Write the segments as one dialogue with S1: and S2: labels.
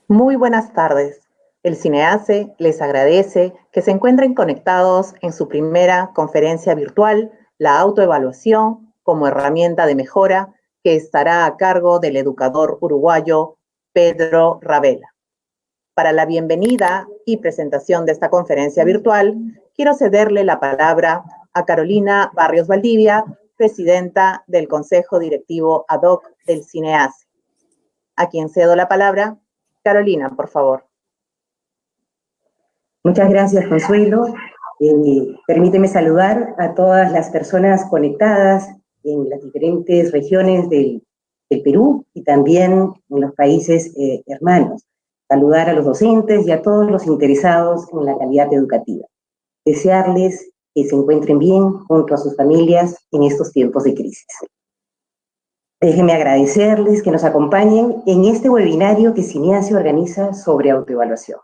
S1: Muy buenas tardes. El CINEACE les agradece que se encuentren conectados en su primera conferencia virtual, la autoevaluación como herramienta de mejora, que estará a cargo del educador uruguayo Pedro Ravela. Para la bienvenida y presentación de esta conferencia virtual, quiero cederle la palabra a Carolina Barrios Valdivia, presidenta del Consejo Directivo ad hoc del CINEACE. A quien cedo la palabra. Carolina, por favor.
S2: Muchas gracias, Consuelo. Permíteme saludar a todas las personas conectadas en las diferentes regiones del Perú y también en los países hermanos. Saludar a los docentes y a todos los interesados en la calidad educativa. Desearles que se encuentren bien junto a sus familias en estos tiempos de crisis. Déjenme agradecerles que nos acompañen en este webinario que CINEACE organiza sobre autoevaluación.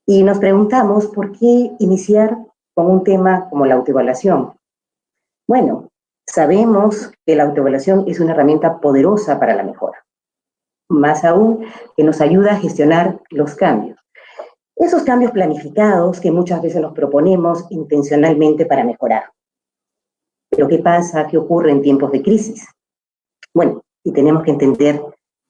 S2: Y nos preguntamos por qué iniciar con un tema como la autoevaluación. Bueno, sabemos que la autoevaluación es una herramienta poderosa para la mejora. Más aún, que nos ayuda a gestionar los cambios. Esos cambios planificados que muchas veces nos proponemos intencionalmente para mejorar. Pero ¿qué pasa? ¿Qué ocurre en tiempos de crisis? Bueno, y tenemos que entender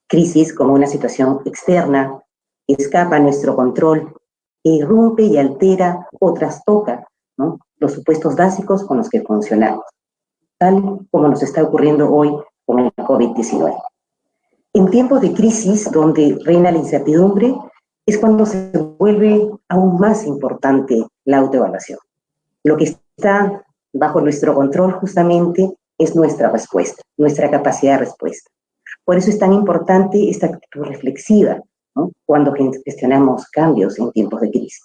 S2: crisis como una situación externa que escapa a nuestro control, que irrumpe y altera o trastoca, ¿no?, los supuestos básicos con los que funcionamos, tal como nos está ocurriendo hoy con el COVID-19. En tiempos de crisis donde reina la incertidumbre, es cuando se vuelve aún más importante la autoevaluación. Lo que está bajo nuestro control justamente es nuestra respuesta, nuestra capacidad de respuesta. Por eso es tan importante esta actitud reflexiva, ¿no?, cuando gestionamos cambios en tiempos de crisis.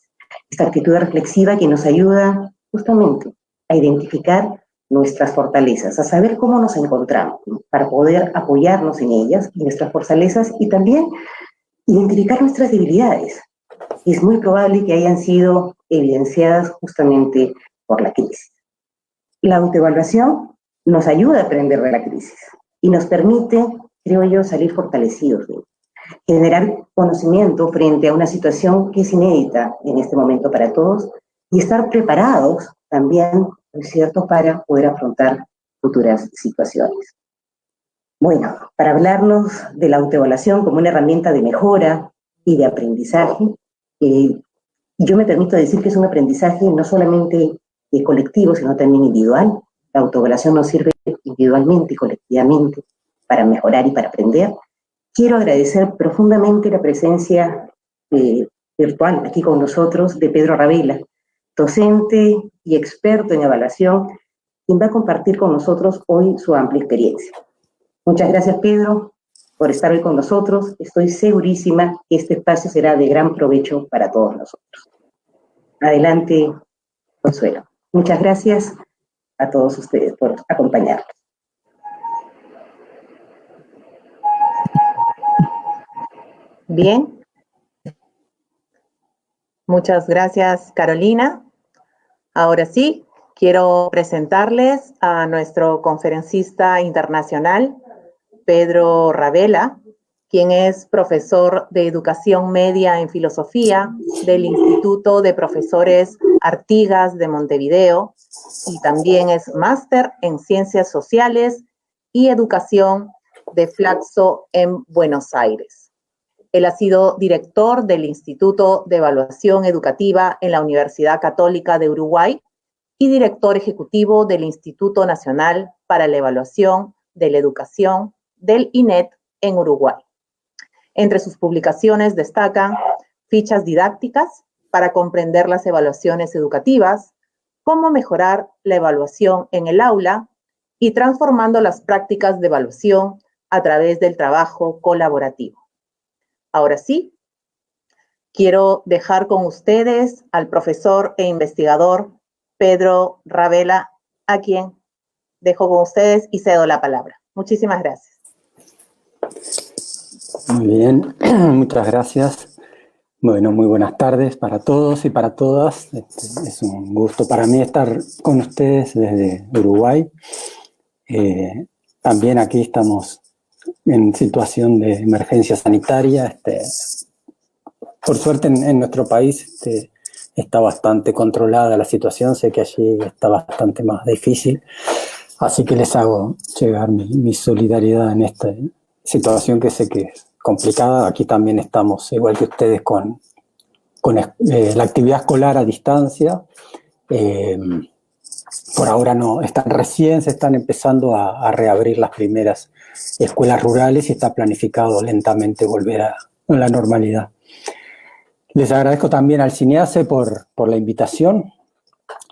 S2: Esta actitud reflexiva que nos ayuda justamente a identificar nuestras fortalezas, a saber cómo nos encontramos, ¿no?, para poder apoyarnos en ellas, en nuestras fortalezas, y también identificar nuestras debilidades. Es muy probable que hayan sido evidenciadas justamente por la crisis. La autoevaluación nos ayuda a aprender de la crisis y nos permite, creo yo, salir fortalecidos de ella. Generar conocimiento frente a una situación que es inédita en este momento para todos y estar preparados también, es cierto, para poder afrontar futuras situaciones. Bueno, para hablarnos de la autoevaluación como una herramienta de mejora y de aprendizaje, yo me permito decir que es un aprendizaje no solamente colectivo, sino también individual. La autoevaluación nos sirve individualmente y colectivamente para mejorar y para aprender. Quiero agradecer profundamente la presencia virtual aquí con nosotros de Pedro Ravela, docente y experto en evaluación, quien va a compartir con nosotros hoy su amplia experiencia. Muchas gracias, Pedro, por estar hoy con nosotros. Estoy segurísima que este espacio será de gran provecho para todos nosotros. Adelante, Consuelo. Muchas gracias a todos ustedes por acompañarnos.
S1: Bien. Muchas gracias, Carolina. Ahora sí, quiero presentarles a nuestro conferencista internacional, Pedro Ravela, quien es profesor de Educación Media en Filosofía del Instituto de Profesores Artigas de Montevideo y también es máster en Ciencias Sociales y Educación de Flaxo en Buenos Aires. Él ha sido director del Instituto de Evaluación Educativa en la Universidad Católica de Uruguay y director ejecutivo del Instituto Nacional para la Evaluación de la Educación del INET en Uruguay. Entre sus publicaciones destacan fichas didácticas para comprender las evaluaciones educativas, cómo mejorar la evaluación en el aula y transformando las prácticas de evaluación a través del trabajo colaborativo. Ahora sí, quiero dejar con ustedes al profesor e investigador Pedro Ravela, a quien dejo con ustedes y cedo la palabra. Muchísimas gracias.
S3: Muy bien, muchas gracias. Bueno, muy buenas tardes para todos y para todas. Es un gusto para mí estar con ustedes desde Uruguay. También aquí estamos en situación de emergencia sanitaria. Por suerte en nuestro país está bastante controlada la situación, sé que allí está bastante más difícil, así que les hago llegar mi solidaridad en esta situación que sé que es complicada. Aquí también estamos, igual que ustedes, con la actividad escolar a distancia. Por ahora no, recién se están empezando a reabrir las primeras escuelas rurales y está planificado lentamente volver a la normalidad. Les agradezco también al CINEACE por la invitación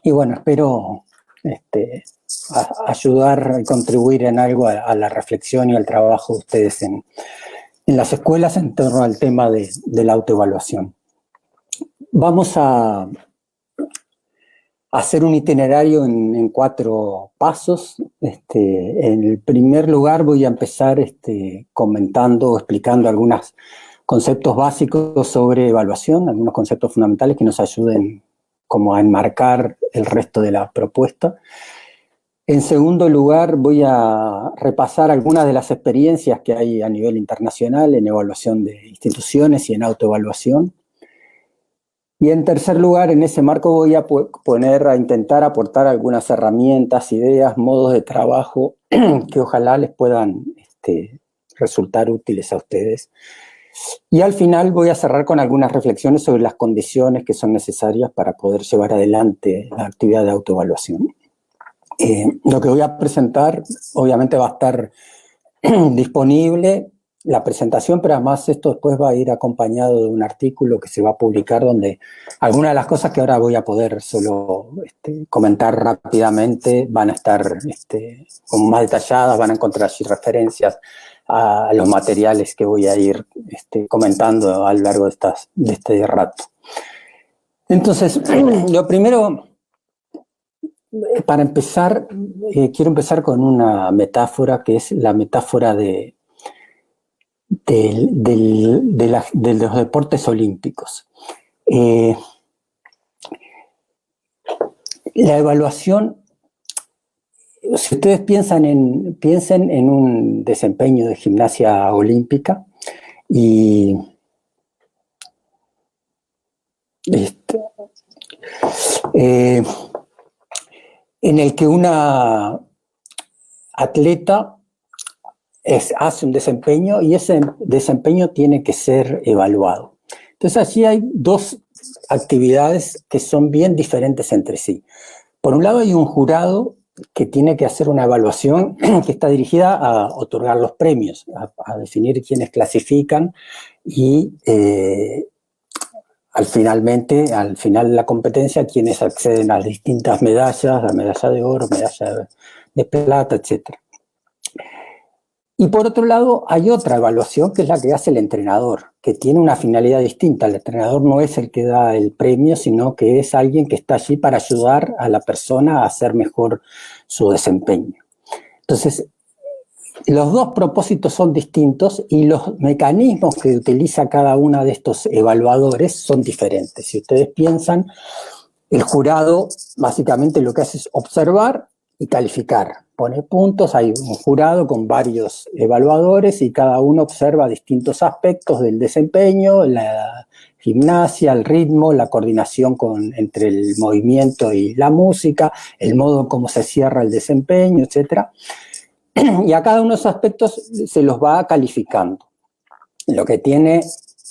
S3: y bueno, espero ayudar y contribuir en algo a la reflexión y al trabajo de ustedes en las escuelas en torno al tema de la autoevaluación. Vamos a hacer un itinerario en 4 pasos. En el primer lugar voy a empezar comentando, explicando algunos conceptos básicos sobre evaluación, algunos conceptos fundamentales que nos ayuden como a enmarcar el resto de la propuesta. En segundo lugar, voy a repasar algunas de las experiencias que hay a nivel internacional en evaluación de instituciones y en autoevaluación. Y en tercer lugar, en ese marco voy a intentar aportar algunas herramientas, ideas, modos de trabajo que ojalá les puedan resultar útiles a ustedes. Y al final voy a cerrar con algunas reflexiones sobre las condiciones que son necesarias para poder llevar adelante la actividad de autoevaluación. Lo que voy a presentar obviamente va a estar disponible la presentación, pero además esto después va a ir acompañado de un artículo que se va a publicar donde algunas de las cosas que ahora voy a poder solo comentar rápidamente van a estar como más detalladas, van a encontrar allí referencias a los materiales que voy a ir comentando a lo largo de este rato. Entonces, lo primero, para empezar, quiero empezar con una metáfora que es la metáfora de los deportes olímpicos. La evaluación, si ustedes piensen en un desempeño de gimnasia olímpica y en el que una atleta hace un desempeño y ese desempeño tiene que ser evaluado. Entonces allí hay 2 actividades que son bien diferentes entre sí. Por un lado hay un jurado que tiene que hacer una evaluación que está dirigida a otorgar los premios, a definir quiénes clasifican y al final de la competencia quienes acceden a las distintas medallas, la medalla de oro, medalla de plata, etc. Y por otro lado, hay otra evaluación que es la que hace el entrenador, que tiene una finalidad distinta. El entrenador no es el que da el premio, sino que es alguien que está allí para ayudar a la persona a hacer mejor su desempeño. Entonces, los 2 propósitos son distintos y los mecanismos que utiliza cada uno de estos evaluadores son diferentes. Si ustedes piensan, el jurado básicamente lo que hace es observar y calificar. Pone puntos, hay un jurado con varios evaluadores y cada uno observa distintos aspectos del desempeño, la gimnasia, el ritmo, la coordinación entre el movimiento y la música, el modo en cómo se cierra el desempeño, etc. Y a cada uno de esos aspectos se los va calificando. Lo que tiene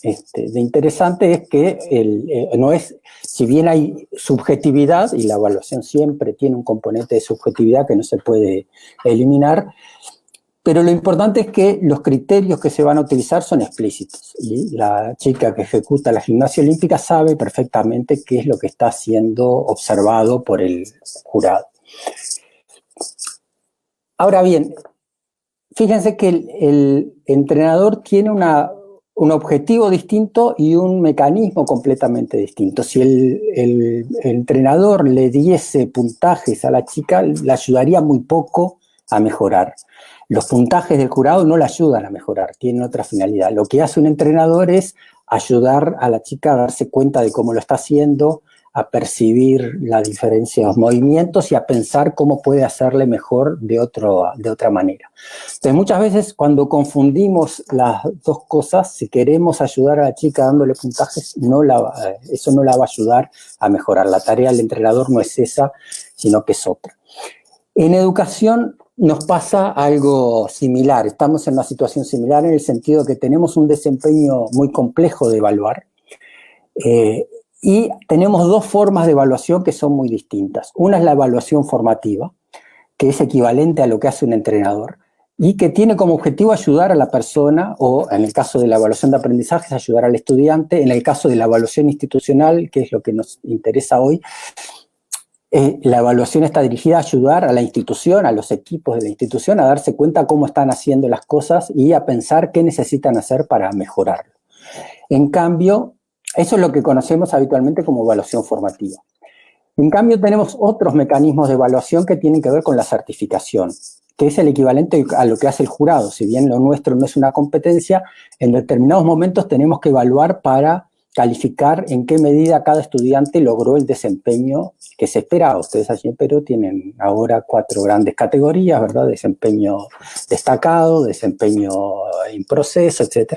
S3: de interesante es que no es, si bien hay subjetividad, y la evaluación siempre tiene un componente de subjetividad que no se puede eliminar, pero lo importante es que los criterios que se van a utilizar son explícitos. Y la chica que ejecuta la gimnasia olímpica sabe perfectamente qué es lo que está siendo observado por el jurado. Ahora bien, fíjense que el entrenador tiene un objetivo distinto y un mecanismo completamente distinto. Si el entrenador le diese puntajes a la chica, le ayudaría muy poco a mejorar. Los puntajes del jurado no le ayudan a mejorar, tienen otra finalidad. Lo que hace un entrenador es ayudar a la chica a darse cuenta de cómo lo está haciendo, a percibir la diferencia de los movimientos y a pensar cómo puede hacerle mejor de otra manera. Entonces, muchas veces cuando confundimos las dos cosas, si queremos ayudar a la chica dándole puntajes, eso no la va a ayudar a mejorar. La tarea del entrenador no es esa, sino que es otra. En educación nos pasa algo similar. Estamos en una situación similar en el sentido que tenemos un desempeño muy complejo de evaluar. Y tenemos dos formas de evaluación que son muy distintas. Una es la evaluación formativa, que es equivalente a lo que hace un entrenador y que tiene como objetivo ayudar a la persona, o en el caso de la evaluación de aprendizaje, ayudar al estudiante. En el caso de la evaluación institucional, que es lo que nos interesa hoy, la evaluación está dirigida a ayudar a la institución, a los equipos de la institución, a darse cuenta cómo están haciendo las cosas y a pensar qué necesitan hacer para mejorarlo. En cambio, eso es lo que conocemos habitualmente como evaluación formativa. En cambio, tenemos otros mecanismos de evaluación que tienen que ver con la certificación, que es el equivalente a lo que hace el jurado. Si bien lo nuestro no es una competencia, en determinados momentos tenemos que evaluar para calificar en qué medida cada estudiante logró el desempeño que se esperaba. Ustedes allí en Perú tienen ahora 4 grandes categorías, ¿verdad? Desempeño destacado, desempeño en proceso, etc.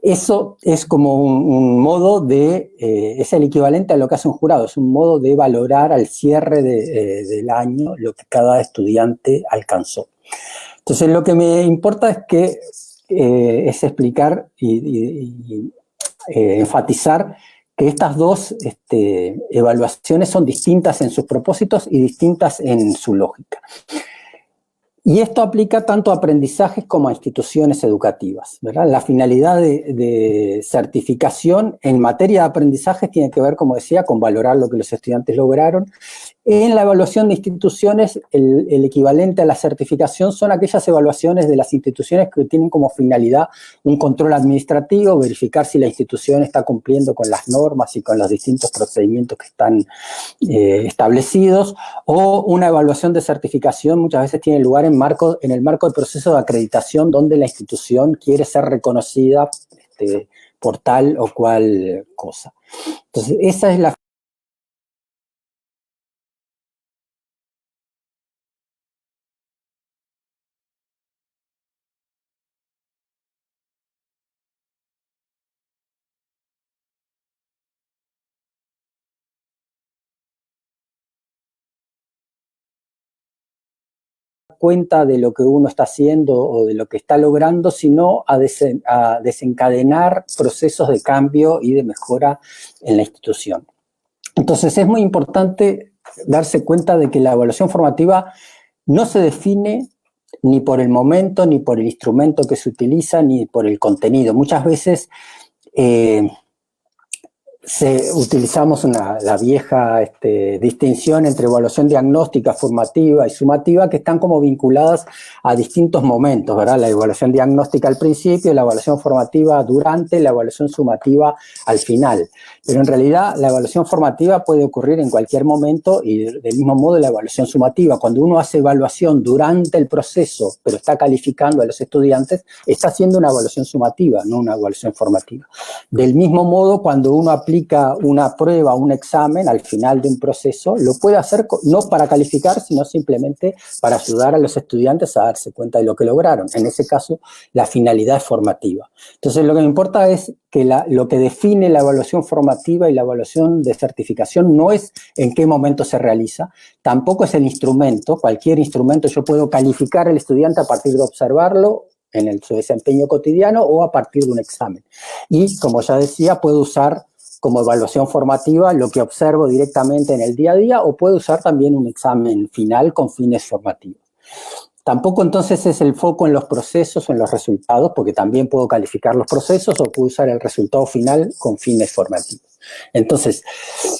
S3: Eso es como un modo de, es el equivalente a lo que hace un jurado, es un modo de valorar al cierre del año lo que cada estudiante alcanzó. Entonces, lo que me importa es que es explicar y enfatizar que estas dos evaluaciones son distintas en sus propósitos y distintas en su lógica. Y esto aplica tanto a aprendizajes como a instituciones educativas, ¿verdad? La finalidad de certificación en materia de aprendizajes tiene que ver, como decía, con valorar lo que los estudiantes lograron. En la evaluación de instituciones, el equivalente a la certificación son aquellas evaluaciones de las instituciones que tienen como finalidad un control administrativo, verificar si la institución está cumpliendo con las normas y con los distintos procedimientos que están establecidos, o una evaluación de certificación muchas veces tiene lugar en el marco del proceso de acreditación donde la institución quiere ser reconocida por tal o cual cosa. Entonces, esa es la cuenta de lo que uno está haciendo o de lo que está logrando, sino a desencadenar procesos de cambio y de mejora en la institución. Entonces es muy importante darse cuenta de que la evaluación formativa no se define ni por el momento, ni por el instrumento que se utiliza, ni por el contenido. Muchas veces utilizamos la vieja distinción entre evaluación diagnóstica, formativa y sumativa, que están como vinculadas a distintos momentos, ¿verdad? La evaluación diagnóstica al principio, la evaluación formativa durante, la evaluación sumativa al final. Pero en realidad la evaluación formativa puede ocurrir en cualquier momento y del mismo modo la evaluación sumativa. Cuando uno hace evaluación durante el proceso, pero está calificando a los estudiantes, está haciendo una evaluación sumativa, no una evaluación formativa. Del mismo modo, cuando uno aplica una prueba, un examen al final de un proceso, lo puede hacer no para calificar, sino simplemente para ayudar a los estudiantes a darse cuenta de lo que lograron. En ese caso, la finalidad es formativa. Entonces, lo que me importa es que lo que define la evaluación formativa y la evaluación de certificación no es en qué momento se realiza, tampoco es el instrumento. Cualquier instrumento yo puedo calificar al estudiante a partir de observarlo en su desempeño cotidiano o a partir de un examen. Y, como ya decía, puedo usar como evaluación formativa lo que observo directamente en el día a día, o puedo usar también un examen final con fines formativos. Tampoco entonces es el foco en los procesos o en los resultados, porque también puedo calificar los procesos o puedo usar el resultado final con fines formativos. Entonces,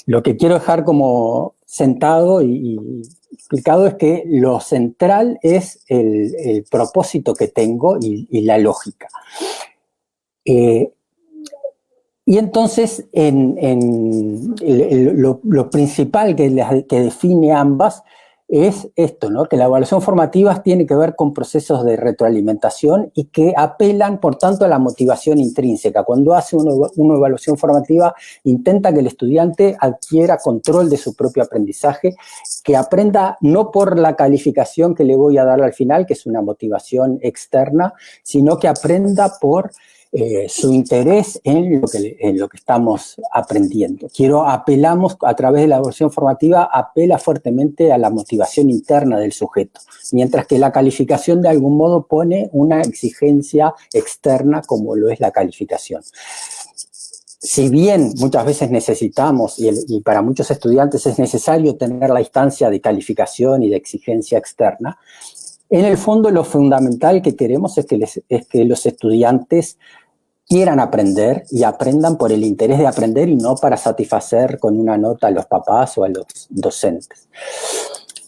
S3: lo que quiero dejar como sentado y explicado es que lo central es el propósito que tengo y la lógica. Y entonces, lo principal que define ambas es esto, ¿no? Que la evaluación formativa tiene que ver con procesos de retroalimentación y que apelan, por tanto, a la motivación intrínseca. Cuando hace una evaluación formativa, intenta que el estudiante adquiera control de su propio aprendizaje, que aprenda no por la calificación que le voy a dar al final, que es una motivación externa, sino que aprenda por su interés en lo que estamos aprendiendo. Apelamos a través de la evaluación formativa, apela fuertemente a la motivación interna del sujeto, mientras que la calificación de algún modo pone una exigencia externa como lo es la calificación. Si bien muchas veces necesitamos, y para muchos estudiantes es necesario tener la instancia de calificación y de exigencia externa, en el fondo lo fundamental que queremos es que los estudiantes quieran aprender y aprendan por el interés de aprender y no para satisfacer con una nota a los papás o a los docentes.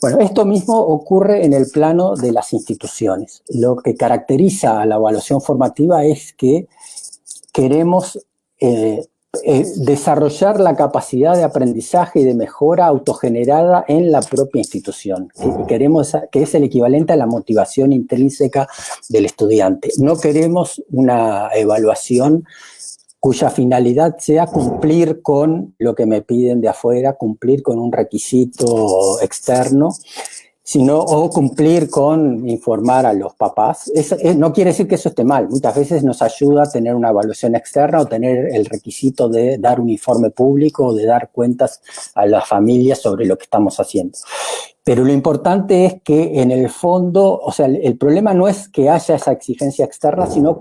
S3: Bueno, esto mismo ocurre en el plano de las instituciones. Lo que caracteriza a la evaluación formativa es que queremos desarrollar la capacidad de aprendizaje y de mejora autogenerada en la propia institución. Queremos que es el equivalente a la motivación intrínseca del estudiante. No queremos una evaluación cuya finalidad sea cumplir con lo que me piden de afuera, cumplir con un requisito externo, o cumplir con informar a los papás. No quiere decir que eso esté mal. Muchas veces nos ayuda a tener una evaluación externa o tener el requisito de dar un informe público o de dar cuentas a las familias sobre lo que estamos haciendo. Pero lo importante es que en el fondo, o sea, el problema no es que haya esa exigencia externa, sino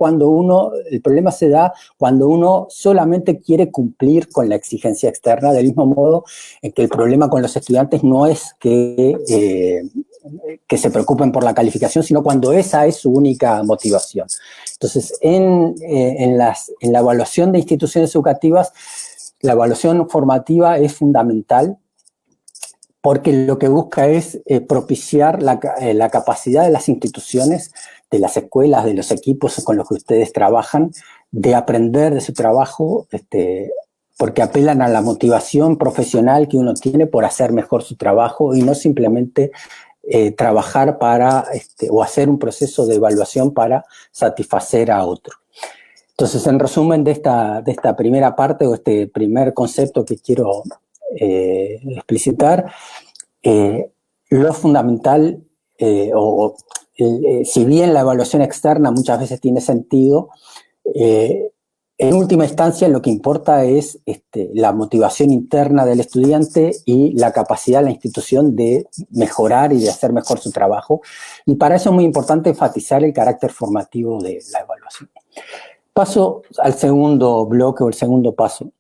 S3: el problema se da cuando uno solamente quiere cumplir con la exigencia externa, del mismo modo en que el problema con los estudiantes no es que se preocupen por la calificación, sino cuando esa es su única motivación. Entonces, en la evaluación de instituciones educativas, la evaluación formativa es fundamental, porque lo que busca es propiciar la capacidad de las instituciones, de las escuelas, de los equipos con los que ustedes trabajan, de aprender de su trabajo, porque apelan a la motivación profesional que uno tiene por hacer mejor su trabajo y no simplemente trabajar o hacer un proceso de evaluación para satisfacer a otro. Entonces, en resumen de esta primera parte o este primer concepto que quiero explicitar, lo fundamental, si bien la evaluación externa muchas veces tiene sentido, en última instancia lo que importa es la motivación interna del estudiante y la capacidad de la institución de mejorar y de hacer mejor su trabajo, y para eso es muy importante enfatizar el carácter formativo de la evaluación. Paso al segundo bloque o el segundo paso,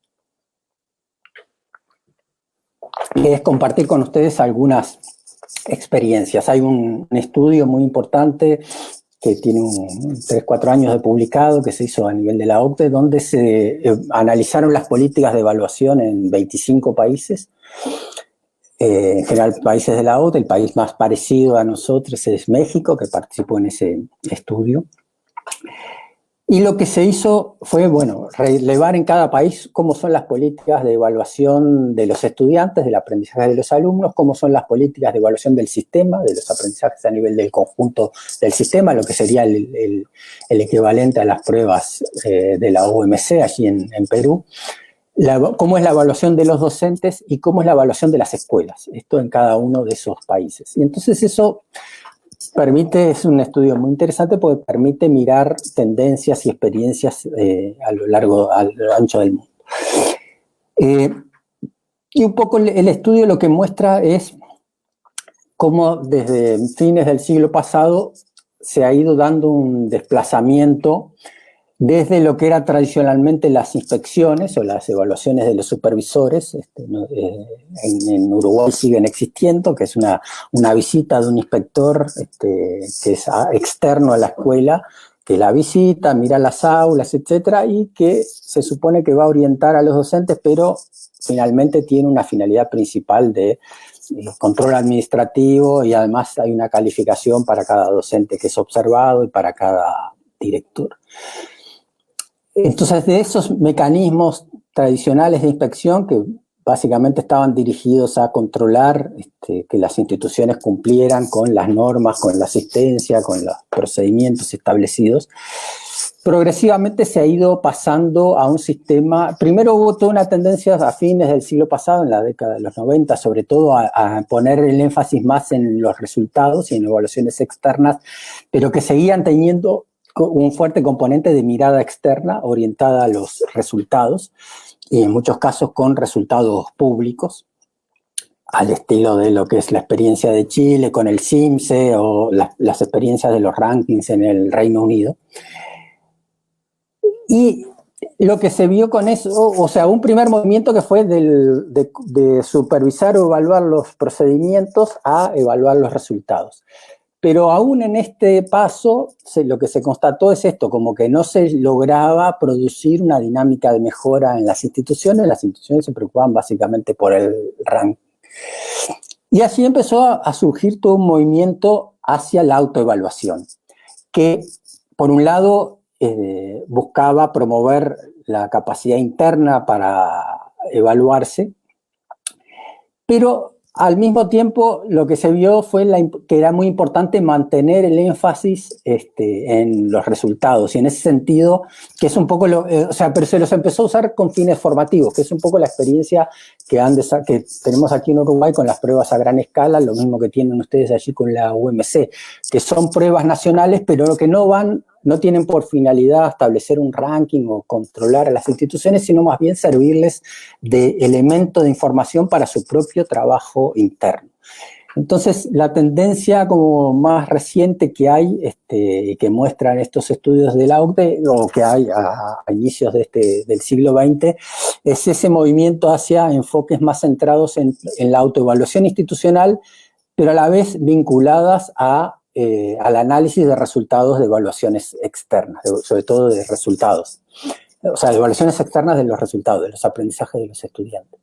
S3: que es compartir con ustedes algunas experiencias. Hay un estudio muy importante que tiene 3-4 años de publicado, que se hizo a nivel de la OCDE, donde se analizaron las políticas de evaluación en 25 países, en general países de la OCDE. El país más parecido a nosotros es México, que participó en ese estudio. Y lo que se hizo fue, relevar en cada país cómo son las políticas de evaluación de los estudiantes, del aprendizaje de los alumnos, cómo son las políticas de evaluación del sistema, de los aprendizajes a nivel del conjunto del sistema, lo que sería el equivalente a las pruebas de la OMC allí en Perú, cómo es la evaluación de los docentes y cómo es la evaluación de las escuelas, esto en cada uno de esos países. Y entonces eso es un estudio muy interesante porque permite mirar tendencias y experiencias a lo ancho del mundo. Y un poco el estudio lo que muestra es cómo desde fines del siglo pasado se ha ido dando un desplazamiento desde lo que era tradicionalmente las inspecciones o las evaluaciones de los supervisores. En Uruguay siguen existiendo, que es una visita de un inspector que es externo a la escuela, que la visita, mira las aulas, etcétera, y que se supone que va a orientar a los docentes, pero finalmente tiene una finalidad principal de control administrativo, y además hay una calificación para cada docente que es observado y para cada director. Entonces, de esos mecanismos tradicionales de inspección, que básicamente estaban dirigidos a controlar que las instituciones cumplieran con las normas, con la asistencia, con los procedimientos establecidos. Progresivamente se ha ido pasando a un sistema, primero hubo toda una tendencia a fines del siglo pasado, en la década de los 90, sobre todo a poner el énfasis más en los resultados y en evaluaciones externas, pero que seguían teniendo un fuerte componente de mirada externa orientada a los resultados, y en muchos casos con resultados públicos, al estilo de lo que es la experiencia de Chile con el CIMSE o las experiencias de los rankings en el Reino Unido. Y lo que se vio con eso, o sea, un primer movimiento que fue de supervisar o evaluar los procedimientos a evaluar los resultados. Pero aún en este paso, lo que se constató es esto, como que no se lograba producir una dinámica de mejora en las instituciones se preocupaban básicamente por el ranking. Y así empezó a surgir todo un movimiento hacia la autoevaluación, que por un lado buscaba promover la capacidad interna para evaluarse, pero al mismo tiempo lo que se vio fue que era muy importante mantener el énfasis en los resultados, y en ese sentido, que es un poco pero se los empezó a usar con fines formativos, que es un poco la experiencia que tenemos aquí en Uruguay con las pruebas a gran escala, lo mismo que tienen ustedes allí con la UMC, que son pruebas nacionales, pero que no tienen por finalidad establecer un ranking o controlar a las instituciones, sino más bien servirles de elemento de información para su propio trabajo interno. Entonces, la tendencia como más reciente que hay, que muestran estos estudios de la OCDE, o que hay a inicios del siglo XX, es ese movimiento hacia enfoques más centrados en la autoevaluación institucional, pero a la vez vinculadas al análisis de resultados de evaluaciones externas, sobre todo de resultados. O sea, de evaluaciones externas de los resultados, de los aprendizajes de los estudiantes.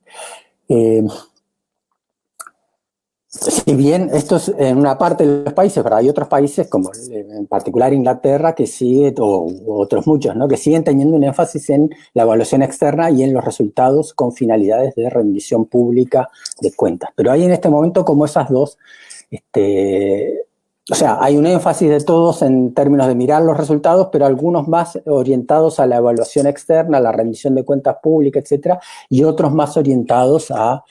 S3: Si bien esto es en una parte de los países, pero hay otros países, como en particular Inglaterra, que sigue, o otros muchos, ¿no?, que siguen teniendo un énfasis en la evaluación externa y en los resultados con finalidades de rendición pública de cuentas. Pero hay en este momento como esas dos, o sea, hay un énfasis de todos en términos de mirar los resultados, pero algunos más orientados a la evaluación externa, a la rendición de cuentas públicas, etcétera, y otros más orientados a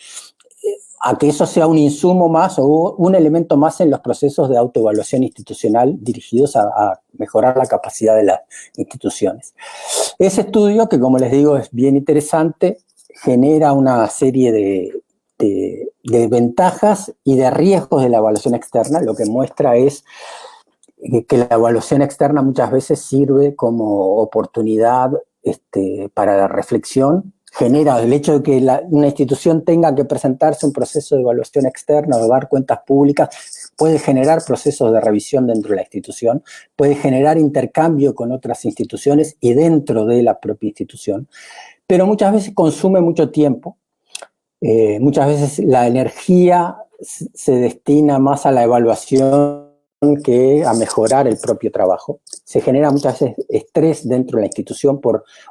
S3: que eso sea un insumo más o un elemento más en los procesos de autoevaluación institucional dirigidos a mejorar la capacidad de las instituciones. Ese estudio, que como les digo es bien interesante, genera una serie de ventajas y de riesgos de la evaluación externa. Lo que muestra es que la evaluación externa muchas veces sirve como oportunidad para la reflexión. Genera el hecho de que una institución tenga que presentarse un proceso de evaluación externa o dar cuentas públicas, puede generar procesos de revisión dentro de la institución, puede generar intercambio con otras instituciones y dentro de la propia institución, pero muchas veces consume mucho tiempo. Muchas veces la energía se destina más a la evaluación que a mejorar el propio trabajo. Se genera muchas veces estrés dentro de la institución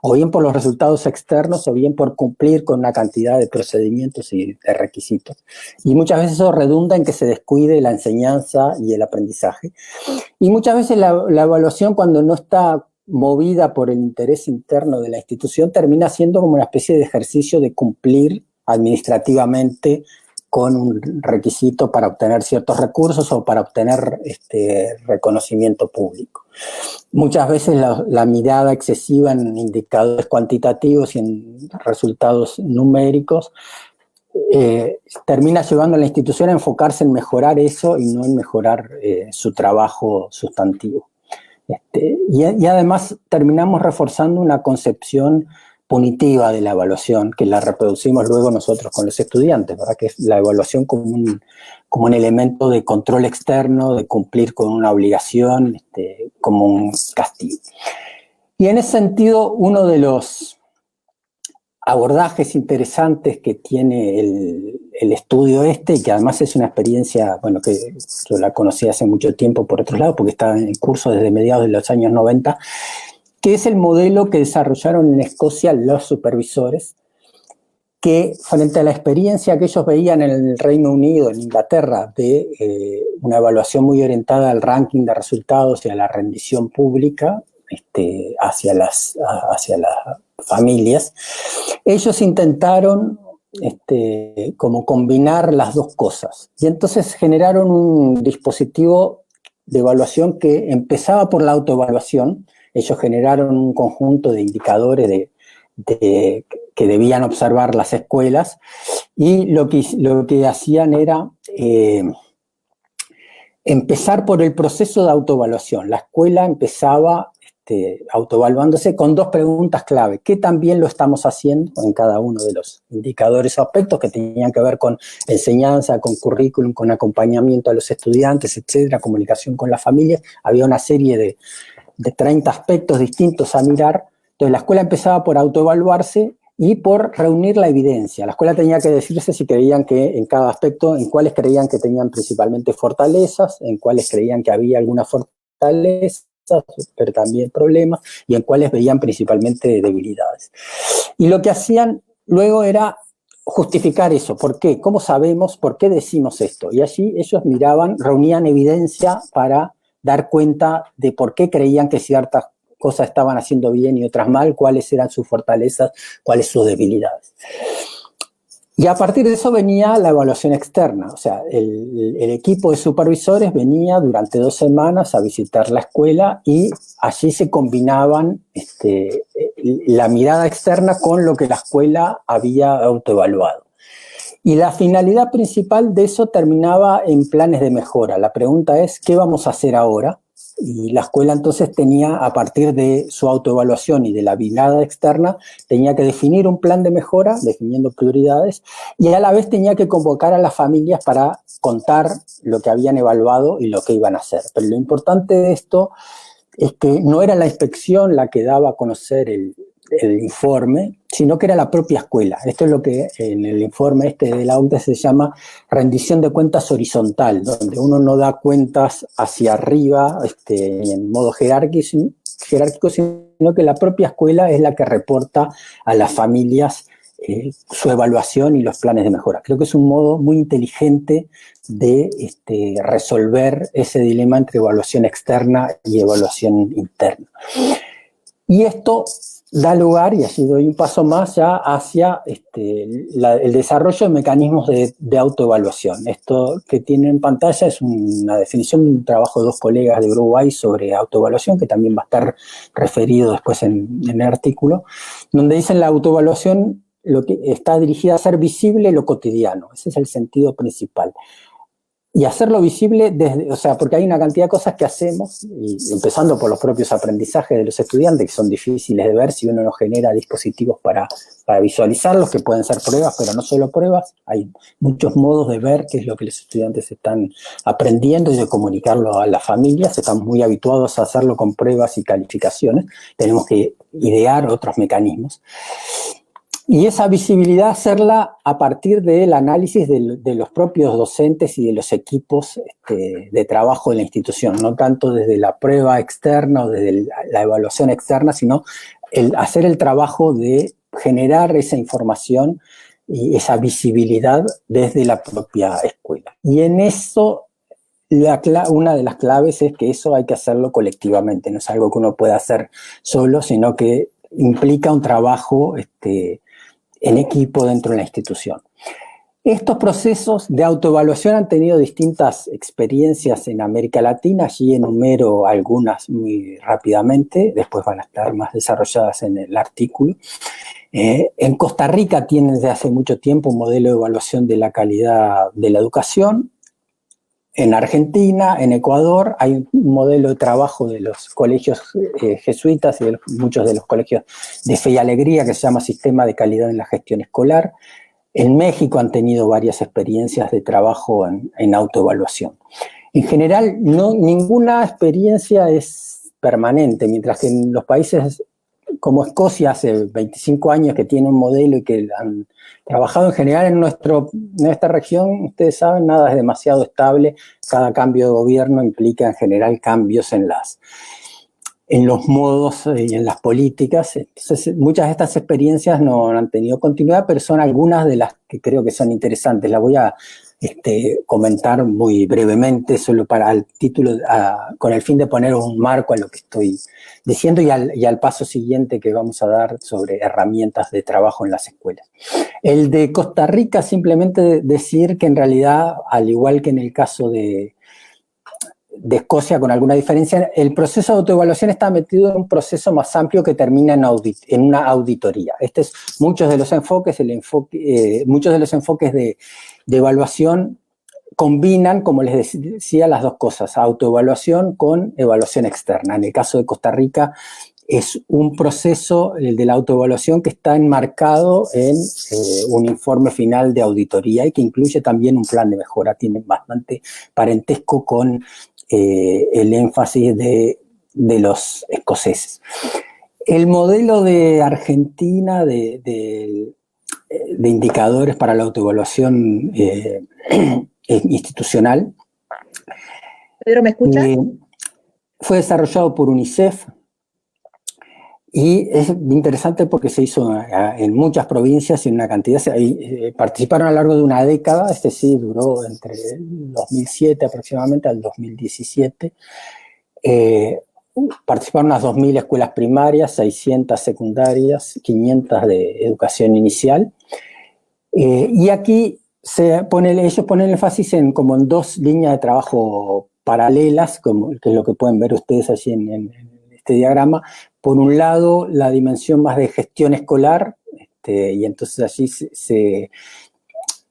S3: o bien por los resultados externos o bien por cumplir con una cantidad de procedimientos y de requisitos. Y muchas veces eso redunda en que se descuide la enseñanza y el aprendizaje. Y muchas veces la evaluación, cuando no está movida por el interés interno de la institución, termina siendo como una especie de ejercicio de cumplir administrativamente con un requisito para obtener ciertos recursos o para obtener reconocimiento público. Muchas veces la mirada excesiva en indicadores cuantitativos y en resultados numéricos termina llevando a la institución a enfocarse en mejorar eso y no en mejorar su trabajo sustantivo. Y además terminamos reforzando una concepción punitiva de la evaluación, que la reproducimos luego nosotros con los estudiantes, ¿verdad? Que es la evaluación como un elemento de control externo, de cumplir con una obligación, como un castigo. Y en ese sentido, uno de los abordajes interesantes que tiene el estudio que además es una experiencia, bueno, que yo la conocí hace mucho tiempo por otro lado, porque estaba en curso desde mediados de los años 90, que es el modelo que desarrollaron en Escocia los supervisores, que frente a la experiencia que ellos veían en el Reino Unido, en Inglaterra, de una evaluación muy orientada al ranking de resultados y a la rendición pública hacia las familias, ellos intentaron como combinar las dos cosas. Y entonces generaron un dispositivo de evaluación que empezaba por la autoevaluación. Ellos generaron un conjunto de indicadores que debían observar las escuelas, y lo que hacían era empezar por el proceso de autoevaluación. La escuela empezaba autoevaluándose con dos preguntas clave: ¿qué tan bien lo estamos haciendo en cada uno de los indicadores o aspectos que tenían que ver con enseñanza, con currículum, con acompañamiento a los estudiantes, etcétera, comunicación con las familias? Había una serie de 30 aspectos distintos a mirar. Entonces la escuela empezaba por autoevaluarse y por reunir la evidencia. La escuela tenía que decirse si creían que en cada aspecto, en cuáles creían que tenían principalmente fortalezas, en cuáles creían que había alguna fortaleza, pero también problemas, y en cuáles veían principalmente debilidades. Y lo que hacían luego era justificar eso. ¿Por qué? ¿Cómo sabemos? ¿Por qué decimos esto? Y allí ellos reunían evidencia para dar cuenta de por qué creían que ciertas cosas estaban haciendo bien y otras mal, cuáles eran sus fortalezas, cuáles sus debilidades. Y a partir de eso venía la evaluación externa. O sea, el equipo de supervisores venía durante 2 semanas a visitar la escuela, y allí se combinaban la mirada externa con lo que la escuela había autoevaluado. Y la finalidad principal de eso terminaba en planes de mejora. La pregunta es, ¿qué vamos a hacer ahora? Y la escuela entonces tenía, a partir de su autoevaluación y de la mirada externa, tenía que definir un plan de mejora, definiendo prioridades, y a la vez tenía que convocar a las familias para contar lo que habían evaluado y lo que iban a hacer. Pero lo importante de esto es que no era la inspección la que daba a conocer el informe, sino que era la propia escuela. Esto es lo que en el informe de la OCDE se llama rendición de cuentas horizontal, donde uno no da cuentas hacia arriba en modo jerárquico, sino que la propia escuela es la que reporta a las familias su evaluación y los planes de mejora. Creo que es un modo muy inteligente de resolver ese dilema entre evaluación externa y evaluación interna. Y esto da lugar, y así doy un paso más ya hacia el desarrollo de mecanismos de autoevaluación. Esto que tiene en pantalla es una definición de un trabajo de 2 colegas de Uruguay sobre autoevaluación, que también va a estar referido después en el artículo, donde dicen la autoevaluación lo que está dirigida a hacer visible lo cotidiano. Ese es el sentido principal. Y hacerlo visible, porque hay una cantidad de cosas que hacemos, y empezando por los propios aprendizajes de los estudiantes, que son difíciles de ver si uno no genera dispositivos para visualizarlos, que pueden ser pruebas, pero no solo pruebas. Hay muchos modos de ver qué es lo que los estudiantes están aprendiendo y de comunicarlo a las familias. Estamos muy habituados a hacerlo con pruebas y calificaciones. Tenemos que idear otros mecanismos. Y esa visibilidad hacerla a partir del análisis de los propios docentes y de los equipos de trabajo de la institución, no tanto desde la prueba externa o desde la evaluación externa, sino hacer el trabajo de generar esa información y esa visibilidad desde la propia escuela. Y en eso, una de las claves es que eso hay que hacerlo colectivamente, no es algo que uno pueda hacer solo, sino que implica un trabajo en equipo dentro de la institución. Estos procesos de autoevaluación han tenido distintas experiencias en América Latina. Allí enumero algunas muy rápidamente, después van a estar más desarrolladas en el artículo. En Costa Rica tienen desde hace mucho tiempo un modelo de evaluación de la calidad de la educación. En Argentina, en Ecuador, hay un modelo de trabajo de los colegios jesuitas y de muchos de los colegios de Fe y Alegría que se llama Sistema de Calidad en la Gestión Escolar. En México han tenido varias experiencias de trabajo en autoevaluación. En general, ninguna experiencia es permanente, mientras que en los países como Escocia hace 25 años que tiene un modelo y que han trabajado en general en esta región, ustedes saben, nada es demasiado estable. Cada cambio de gobierno implica en general cambios en en los modos y en las políticas. Entonces, muchas de estas experiencias no han tenido continuidad, pero son algunas de las que creo que son interesantes. Las voy a comentar muy brevemente, solo para el título, con el fin de poner un marco a lo que estoy diciendo y al paso siguiente que vamos a dar sobre herramientas de trabajo en las escuelas. El de Costa Rica, simplemente decir que en realidad, al igual que en el caso de Escocia, con alguna diferencia, el proceso de autoevaluación está metido en un proceso más amplio que termina en una auditoría. Muchos de los enfoques de evaluación combinan, como les decía, las dos cosas, autoevaluación con evaluación externa. En el caso de Costa Rica es un proceso, el de la autoevaluación, que está enmarcado en un informe final de auditoría y que incluye también un plan de mejora. Tiene bastante parentesco con el énfasis de los escoceses. El modelo de Argentina de indicadores para la autoevaluación institucional.
S1: Pedro, ¿me escuchas?
S3: Fue desarrollado por UNICEF y es interesante porque se hizo en muchas provincias y en una cantidad. Participaron a lo largo de una década, sí duró entre el 2007 aproximadamente al 2017. Participaron unas 2.000 escuelas primarias, 600 secundarias, 500 de educación inicial. Y aquí ellos ponen énfasis como en dos líneas de trabajo paralelas, que es lo que pueden ver ustedes allí en este diagrama. Por un lado, la dimensión más de gestión escolar, y entonces allí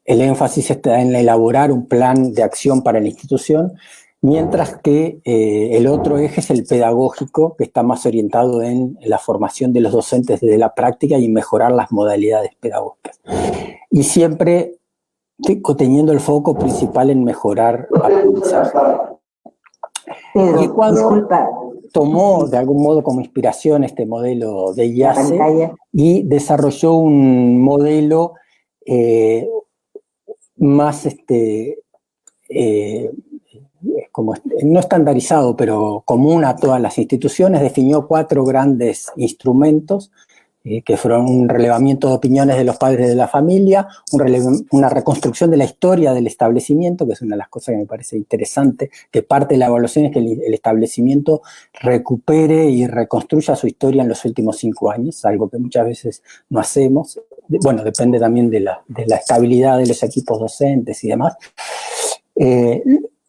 S3: el énfasis está en elaborar un plan de acción para la institución, mientras que el otro eje es el pedagógico, que está más orientado en la formación de los docentes desde la práctica y mejorar las modalidades pedagógicas. Y siempre teniendo el foco principal en mejorar aprendizaje.
S2: Pedro,
S3: y Ecuador
S2: disculpa.
S3: tomó de algún modo como inspiración este modelo de IACE y desarrolló un modelo más como no estandarizado, pero común a todas las instituciones. Definió 4 grandes instrumentos que fueron un relevamiento de opiniones de los padres de la familia, una reconstrucción de la historia del establecimiento, que es una de las cosas que me parece interesante, que parte de la evaluación es que el establecimiento recupere y reconstruya su historia en los últimos 5 años, algo que muchas veces no hacemos. Bueno, depende también de la estabilidad de los equipos docentes y demás.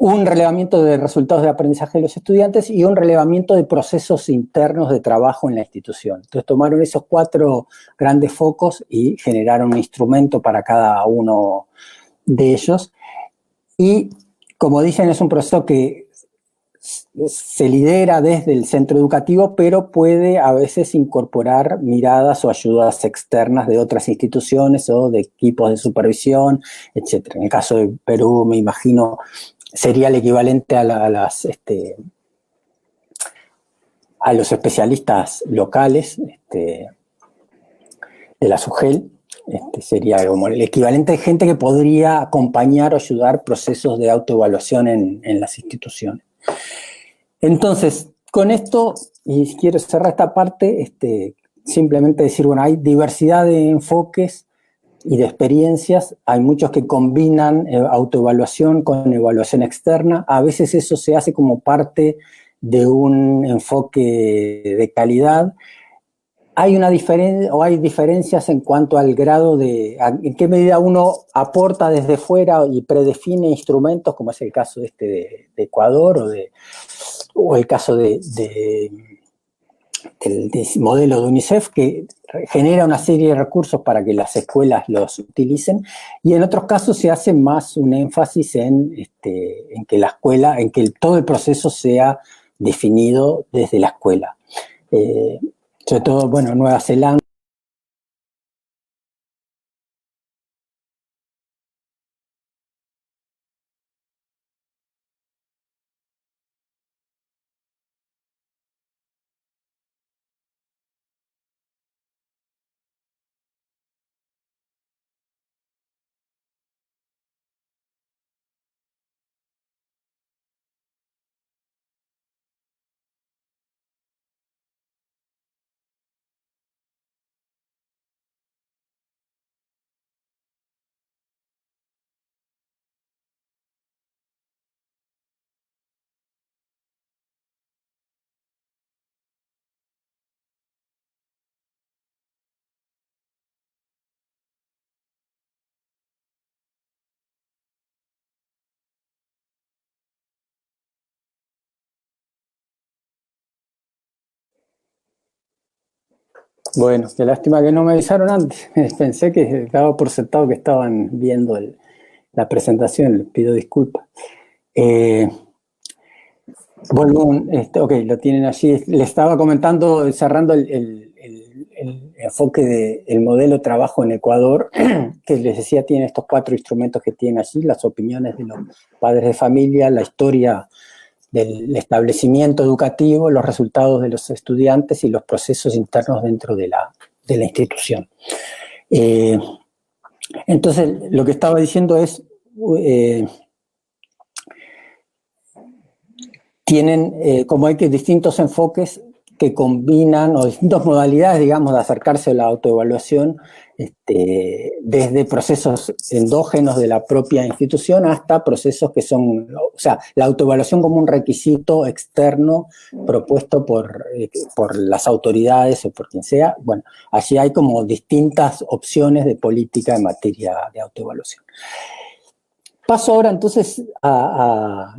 S3: Un relevamiento de resultados de aprendizaje de los estudiantes y un relevamiento de procesos internos de trabajo en la institución. Entonces tomaron esos 4 grandes focos y generaron un instrumento para cada uno de ellos. Y como dicen, es un proceso que se lidera desde el centro educativo, pero puede a veces incorporar miradas o ayudas externas de otras instituciones o de equipos de supervisión, etc. En el caso de Perú, me imagino, sería el equivalente a los especialistas locales de la SUGEL. Sería como el equivalente de gente que podría acompañar o ayudar procesos de autoevaluación en las instituciones. Entonces, con esto, y quiero cerrar esta parte, simplemente decir, bueno, hay diversidad de enfoques y de experiencias, hay muchos que combinan autoevaluación con evaluación externa. A veces eso se hace como parte de un enfoque de calidad. Hay diferencias en cuanto al grado en qué medida uno aporta desde fuera y predefine instrumentos, como es el caso de Ecuador o el caso del modelo de UNICEF, que genera una serie de recursos para que las escuelas los utilicen, y en otros casos se hace más un énfasis en que todo el proceso sea definido desde la escuela. Sobre todo, bueno, Nueva Zelanda Bueno, qué lástima que no me avisaron antes. Pensé que daba por sentado que estaban viendo la presentación, les pido disculpas. Ok, lo tienen allí. Le estaba comentando, cerrando el enfoque del modelo de trabajo en Ecuador, que les decía, tiene estos 4 instrumentos que tiene allí: las opiniones de los padres de familia, la historia del establecimiento educativo, los resultados de los estudiantes y los procesos internos dentro de la institución. Entonces, lo que estaba diciendo es, tienen, como hay que distintos enfoques que combinan, o distintas modalidades, digamos, de acercarse a la autoevaluación, desde procesos endógenos de la propia institución hasta procesos que son, o sea, la autoevaluación como un requisito externo propuesto por las autoridades o por quien sea. Bueno, allí hay como distintas opciones de política en materia de autoevaluación. Paso ahora entonces a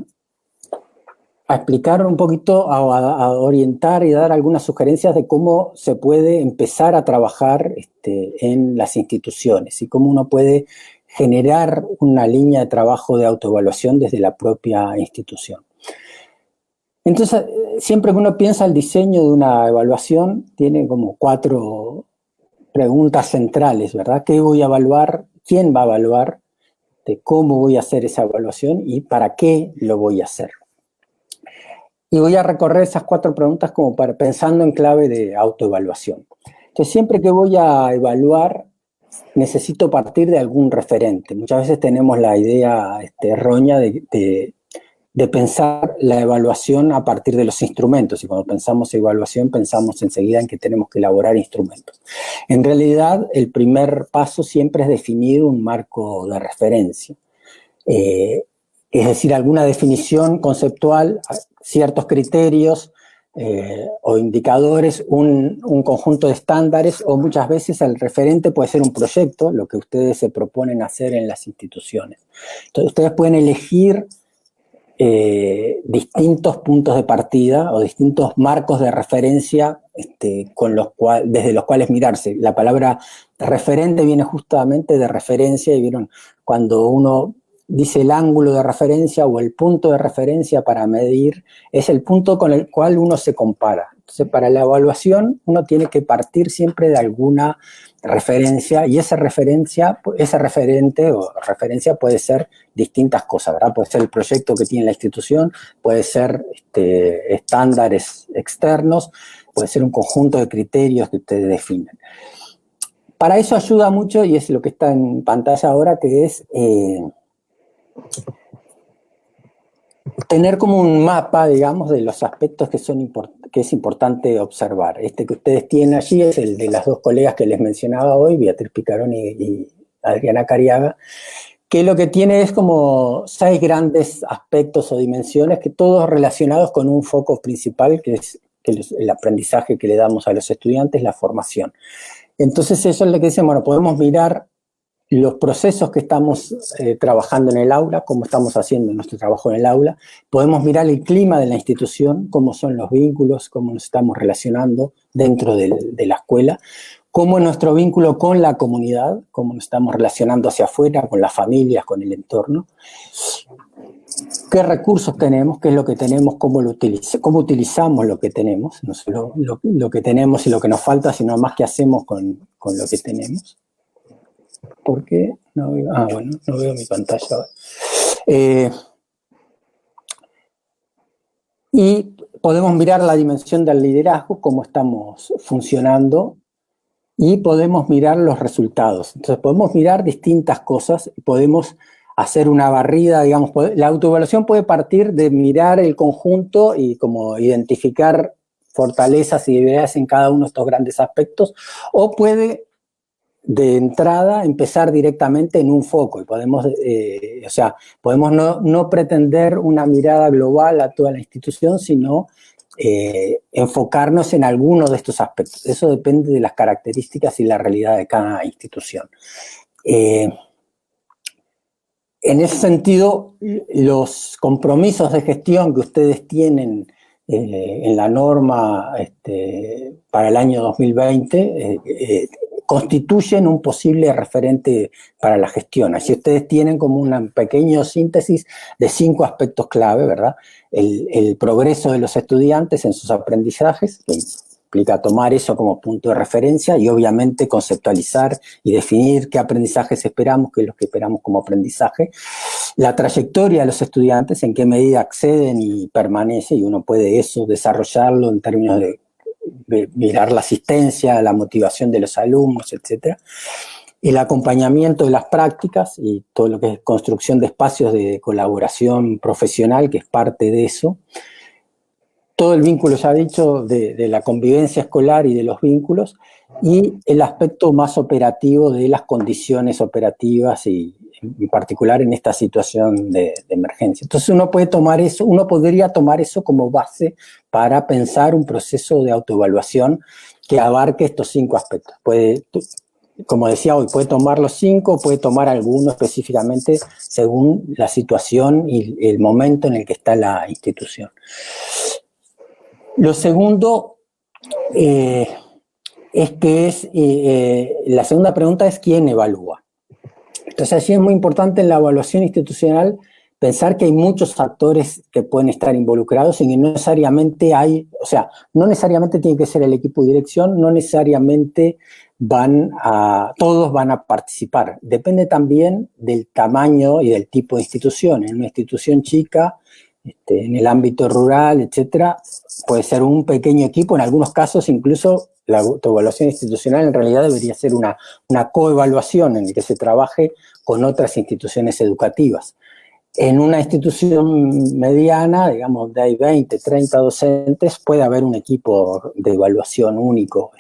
S3: explicar un poquito, a orientar y dar algunas sugerencias de cómo se puede empezar a trabajar en las instituciones y cómo uno puede generar una línea de trabajo de autoevaluación desde la propia institución. Entonces, siempre que uno piensa el diseño de una evaluación, tiene como 4 preguntas centrales, ¿verdad? ¿Qué voy a evaluar? ¿Quién va a evaluar? ¿Cómo voy a hacer esa evaluación? ¿Y para qué lo voy a hacer? Y voy a recorrer esas 4 preguntas como pensando en clave de autoevaluación. Entonces, siempre que voy a evaluar, necesito partir de algún referente. Muchas veces tenemos la idea errónea de pensar la evaluación a partir de los instrumentos. Y cuando pensamos evaluación, pensamos enseguida en que tenemos que elaborar instrumentos. En realidad, el primer paso siempre es definir un marco de referencia. Es decir, alguna definición conceptual, ciertos criterios o indicadores, un conjunto de estándares, o muchas veces el referente puede ser un proyecto, lo que ustedes se proponen hacer en las instituciones. Entonces, ustedes pueden elegir distintos puntos de partida o distintos marcos de referencia desde los cuales mirarse. La palabra referente viene justamente de referencia, y vieron, cuando uno dice el ángulo de referencia o el punto de referencia para medir, es el punto con el cual uno se compara. Entonces, para la evaluación uno tiene que partir siempre de alguna referencia, y ese referente o referencia puede ser distintas cosas, ¿verdad? Puede ser el proyecto que tiene la institución, puede ser estándares externos, puede ser un conjunto de criterios que ustedes definen. Para eso ayuda mucho, y es lo que está en pantalla ahora, que es tener como un mapa, digamos, de los aspectos que es importante observar. Este que ustedes tienen allí es el de las 2 colegas que les mencionaba hoy, Beatriz Picarón y Adriana Cariaga, que lo que tiene es como 6 grandes aspectos o dimensiones, que todos relacionados con un foco principal, que es el aprendizaje que le damos a los estudiantes, la formación. Entonces eso es lo que dicen, bueno, podemos mirar los procesos que estamos trabajando en el aula, cómo estamos haciendo nuestro trabajo en el aula. Podemos mirar el clima de la institución, cómo son los vínculos, cómo nos estamos relacionando dentro de la escuela, cómo es nuestro vínculo con la comunidad, cómo nos estamos relacionando hacia afuera, con las familias, con el entorno. ¿Qué recursos tenemos? ¿Qué es lo que tenemos? ¿Cómo utilizamos lo que tenemos? No solo lo que tenemos y lo que nos falta, sino más qué hacemos con lo que tenemos. ¿Por qué? No veo, bueno, no veo mi pantalla ahora. Y podemos mirar la dimensión del liderazgo, cómo estamos funcionando, y podemos mirar los resultados. Entonces podemos mirar distintas cosas, podemos hacer una barrida, digamos, la autoevaluación puede partir de mirar el conjunto y como identificar fortalezas y debilidades en cada uno de estos grandes aspectos, o puede de entrada empezar directamente en un foco, y podemos no pretender una mirada global a toda la institución, sino enfocarnos en alguno de estos aspectos. Eso depende de las características y la realidad de cada institución. En ese sentido, los compromisos de gestión que ustedes tienen en la norma para el año 2020 constituyen un posible referente para la gestión. Así ustedes tienen como una pequeña síntesis de 5 aspectos clave, ¿verdad? El progreso de los estudiantes en sus aprendizajes, que implica tomar eso como punto de referencia y obviamente conceptualizar y definir qué aprendizajes esperamos, qué es lo que esperamos como aprendizaje. La trayectoria de los estudiantes, en qué medida acceden y permanece, y uno puede eso desarrollarlo en términos de mirar la asistencia, la motivación de los alumnos, etc. El acompañamiento de las prácticas y todo lo que es construcción de espacios de colaboración profesional, que es parte de eso. Todo el vínculo, ya dicho, de la convivencia escolar y de los vínculos, y el aspecto más operativo de las condiciones operativas y en particular en esta situación de emergencia. Entonces uno podría tomar eso como base para pensar un proceso de autoevaluación que abarque estos 5 aspectos. Como decía hoy, puede tomar los 5, puede tomar alguno específicamente según la situación y el momento en el que está la institución. Lo segundo la segunda pregunta es ¿quién evalúa? Entonces allí es muy importante en la evaluación institucional pensar que hay muchos actores que pueden estar involucrados y que no necesariamente no necesariamente tiene que ser el equipo de dirección, no necesariamente todos van a participar. Depende también del tamaño y del tipo de institución. En una institución chica, en el ámbito rural, etcétera, puede ser un pequeño equipo. En algunos casos, incluso, la autoevaluación institucional en realidad debería ser una coevaluación en la que se trabaje con otras instituciones educativas. En una institución mediana, digamos, donde hay 20, 30 docentes, puede haber un equipo de evaluación único.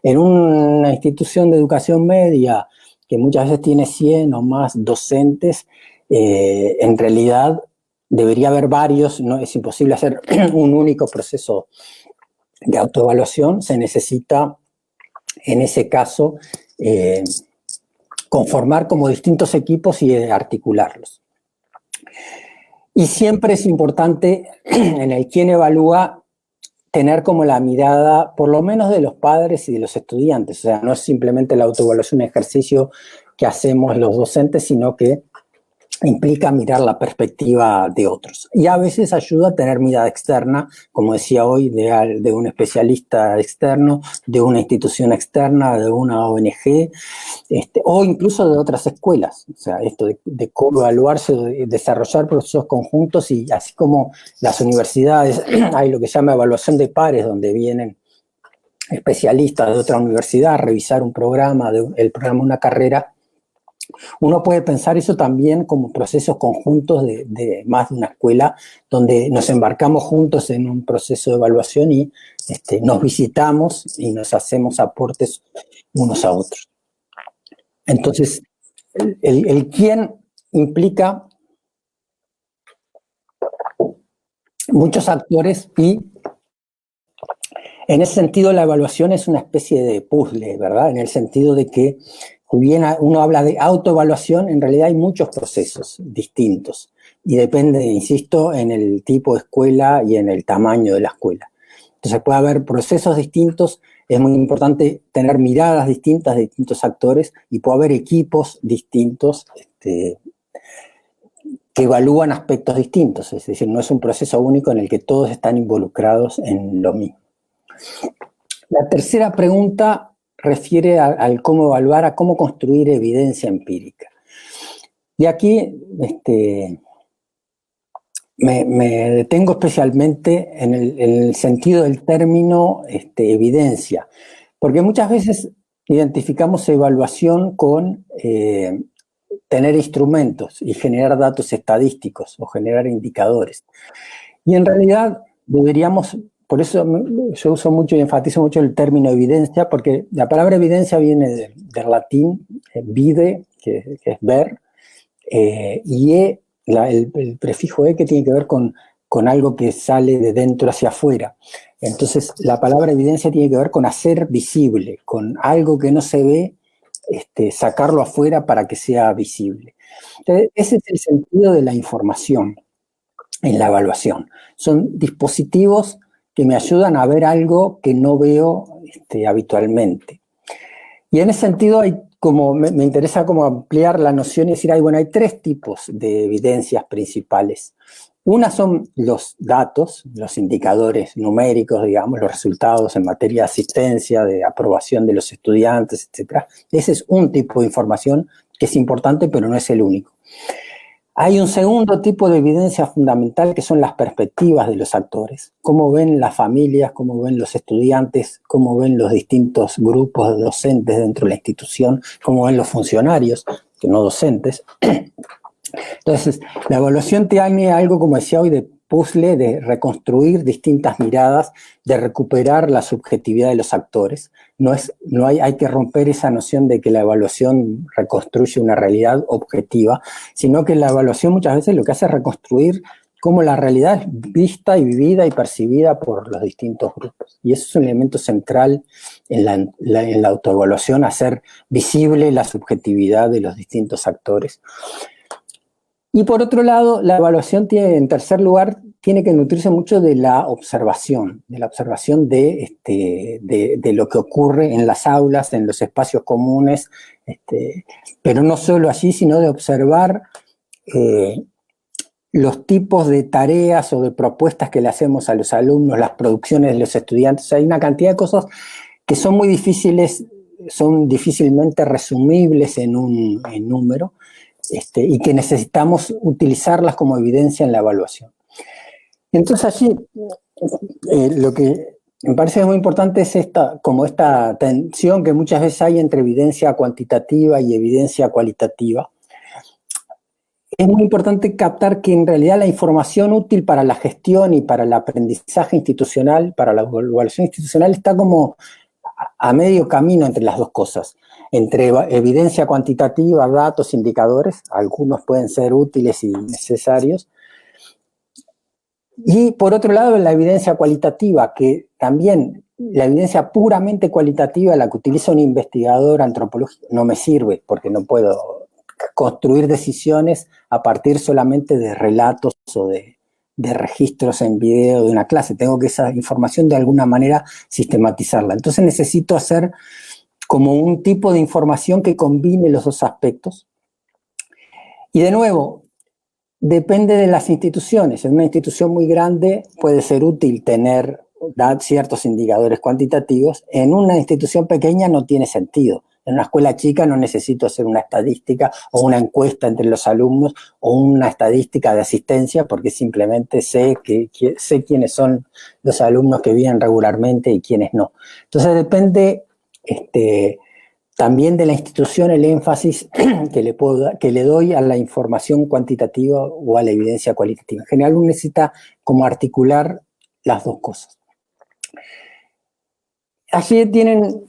S3: En una institución de educación media, que muchas veces tiene 100 o más docentes, en realidad debería haber varios, no es imposible hacer un único proceso de autoevaluación, se necesita, en ese caso, conformar como distintos equipos y articularlos. Y siempre es importante, en el quién evalúa, tener como la mirada, por lo menos de los padres y de los estudiantes. O sea, no es simplemente la autoevaluación, un ejercicio que hacemos los docentes, sino que implica mirar la perspectiva de otros. Y a veces ayuda a tener mirada externa, como decía hoy, de un especialista externo, de una institución externa, de una ONG, o incluso de otras escuelas. O sea, esto de coevaluarse, de desarrollar procesos conjuntos, y así como las universidades, hay lo que se llama evaluación de pares, donde vienen especialistas de otra universidad a revisar un programa, el programa de una carrera. Uno puede pensar eso también como procesos conjuntos de más de una escuela, donde nos embarcamos juntos en un proceso de evaluación y nos visitamos y nos hacemos aportes unos a otros. Entonces, el quién implica muchos actores, y en ese sentido la evaluación es una especie de puzzle, ¿verdad? En el sentido de que, si bien uno habla de autoevaluación, en realidad hay muchos procesos distintos y depende, insisto, en el tipo de escuela y en el tamaño de la escuela. Entonces puede haber procesos distintos, es muy importante tener miradas distintas de distintos actores, y puede haber equipos distintos que evalúan aspectos distintos, es decir, no es un proceso único en el que todos están involucrados en lo mismo. La tercera pregunta refiere al cómo evaluar, a cómo construir evidencia empírica. Y aquí me detengo especialmente en el sentido del término evidencia, porque muchas veces identificamos evaluación con tener instrumentos y generar datos estadísticos o generar indicadores. Y en realidad deberíamos, por eso yo uso mucho y enfatizo mucho el término evidencia, porque la palabra evidencia viene del latín vide, que es ver, y el prefijo que tiene que ver con algo que sale de dentro hacia afuera. Entonces la palabra evidencia tiene que ver con hacer visible, con algo que no se ve, sacarlo afuera para que sea visible. Entonces, ese es el sentido de la información en la evaluación. Son dispositivos que me ayudan a ver algo que no veo habitualmente. Y en ese sentido me interesa como ampliar la noción y decir, hay tres tipos de evidencias principales. Una son los datos, los indicadores numéricos, digamos, los resultados en materia de asistencia, de aprobación de los estudiantes, etc. Ese es un tipo de información que es importante, pero no es el único. Hay un segundo tipo de evidencia fundamental que son las perspectivas de los actores. Cómo ven las familias, cómo ven los estudiantes, cómo ven los distintos grupos de docentes dentro de la institución, cómo ven los funcionarios, que no docentes. Entonces, la evaluación tiene algo, como decía hoy, de puzzle, de reconstruir distintas miradas, de recuperar la subjetividad de los actores. Hay que romper esa noción de que la evaluación reconstruye una realidad objetiva, sino que la evaluación muchas veces lo que hace es reconstruir cómo la realidad es vista y vivida y percibida por los distintos grupos. Y eso es un elemento central en la autoevaluación, hacer visible la subjetividad de los distintos actores. Y por otro lado, la evaluación en tercer lugar, tiene que nutrirse mucho de la observación de lo que ocurre en las aulas, en los espacios comunes, pero no solo allí, sino de observar los tipos de tareas o de propuestas que le hacemos a los alumnos, las producciones de los estudiantes. Hay una cantidad de cosas que son muy difíciles, son difícilmente resumibles en un número, y que necesitamos utilizarlas como evidencia en la evaluación. Entonces allí lo que me parece muy importante es esta tensión que muchas veces hay entre evidencia cuantitativa y evidencia cualitativa. Es muy importante captar que en realidad la información útil para la gestión y para el aprendizaje institucional, para la evaluación institucional, está como a medio camino entre las dos cosas. Entre evidencia cuantitativa, datos, indicadores, algunos pueden ser útiles y necesarios. Y por otro lado, la evidencia cualitativa, que también la evidencia puramente cualitativa, la que utiliza un investigador antropológico, no me sirve, porque no puedo construir decisiones a partir solamente de relatos o de registros en video de una clase. Tengo que esa información de alguna manera sistematizarla. Entonces necesito hacer como un tipo de información que combine los dos aspectos. Y de nuevo, depende de las instituciones. En una institución muy grande puede ser útil tener ciertos indicadores cuantitativos. En una institución pequeña no tiene sentido. En una escuela chica no necesito hacer una estadística o una encuesta entre los alumnos o una estadística de asistencia, porque simplemente sé quiénes son los alumnos que vienen regularmente y quiénes no. Entonces depende también de la institución el énfasis que le doy a la información cuantitativa o a la evidencia cualitativa. En general uno necesita como articular las dos cosas. Allí tienen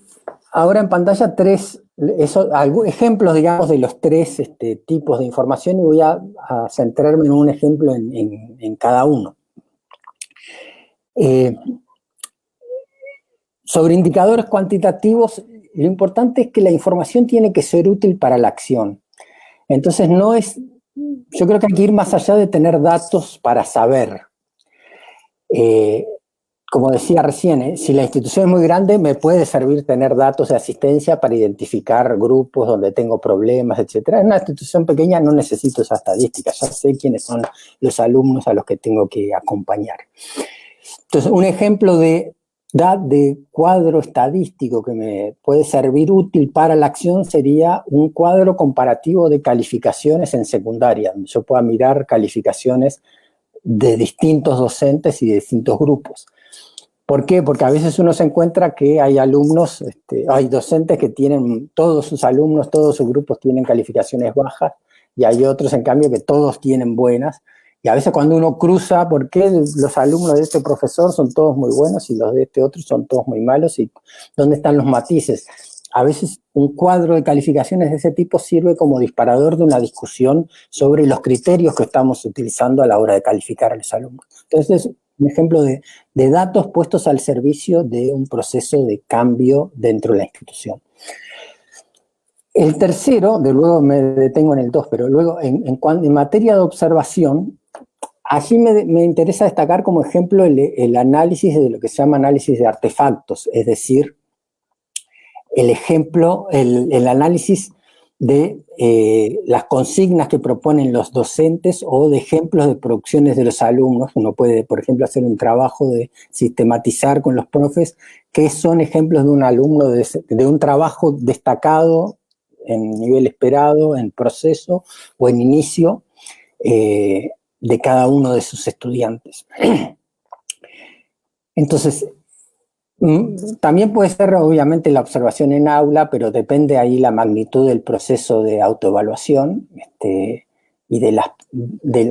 S3: ahora en pantalla ejemplos, digamos, de los tres tipos de información, y voy a centrarme en un ejemplo en cada uno. Sobre indicadores cuantitativos, lo importante es que la información tiene que ser útil para la acción. Entonces yo creo que hay que ir más allá de tener datos para saber. Como decía recién, si la institución es muy grande, me puede servir tener datos de asistencia para identificar grupos donde tengo problemas, etc. En una institución pequeña no necesito esa estadística, ya sé quiénes son los alumnos a los que tengo que acompañar. Entonces, un ejemplo de cuadro estadístico que me puede servir útil para la acción sería un cuadro comparativo de calificaciones en secundaria, donde yo pueda mirar calificaciones de distintos docentes y de distintos grupos. ¿Por qué? Porque a veces uno se encuentra que hay alumnos, hay docentes que tienen, todos sus alumnos, todos sus grupos tienen calificaciones bajas, y hay otros, en cambio, que todos tienen buenas. Y a veces cuando uno cruza, ¿por qué los alumnos de este profesor son todos muy buenos y los de este otro son todos muy malos? ¿Y dónde están los matices? A veces un cuadro de calificaciones de ese tipo sirve como disparador de una discusión sobre los criterios que estamos utilizando a la hora de calificar a los alumnos. Entonces, un ejemplo de datos puestos al servicio de un proceso de cambio dentro de la institución. El tercero, de luego me detengo en el 2, pero luego en materia de observación, Allí me interesa destacar como ejemplo el análisis de lo que se llama análisis de artefactos, es decir, el análisis de las consignas que proponen los docentes o de ejemplos de producciones de los alumnos. Uno puede, por ejemplo, hacer un trabajo de sistematizar con los profes qué son ejemplos de un alumno, de un trabajo destacado en nivel esperado, en proceso o en inicio de cada uno de sus estudiantes. Entonces, también puede ser obviamente la observación en aula, pero depende ahí la magnitud del proceso de autoevaluación, y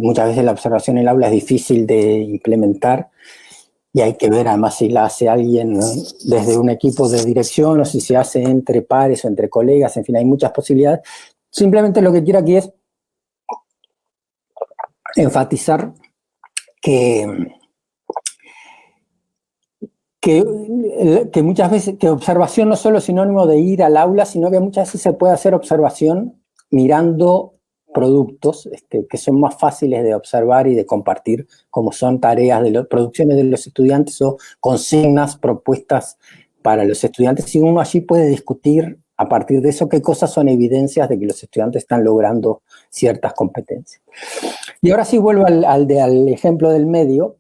S3: muchas veces la observación en aula es difícil de implementar y hay que ver además si la hace alguien, ¿no?, desde un equipo de dirección o si se hace entre pares o entre colegas, en fin, hay muchas posibilidades. Simplemente lo que quiero aquí es enfatizar que muchas veces, que observación no solo es sinónimo de ir al aula, sino que muchas veces se puede hacer observación mirando productos que son más fáciles de observar y de compartir, como son tareas producciones de los estudiantes o consignas propuestas para los estudiantes, y uno allí puede discutir a partir de eso qué cosas son evidencias de que los estudiantes están logrando ciertas competencias. Y ahora sí vuelvo al ejemplo del medio,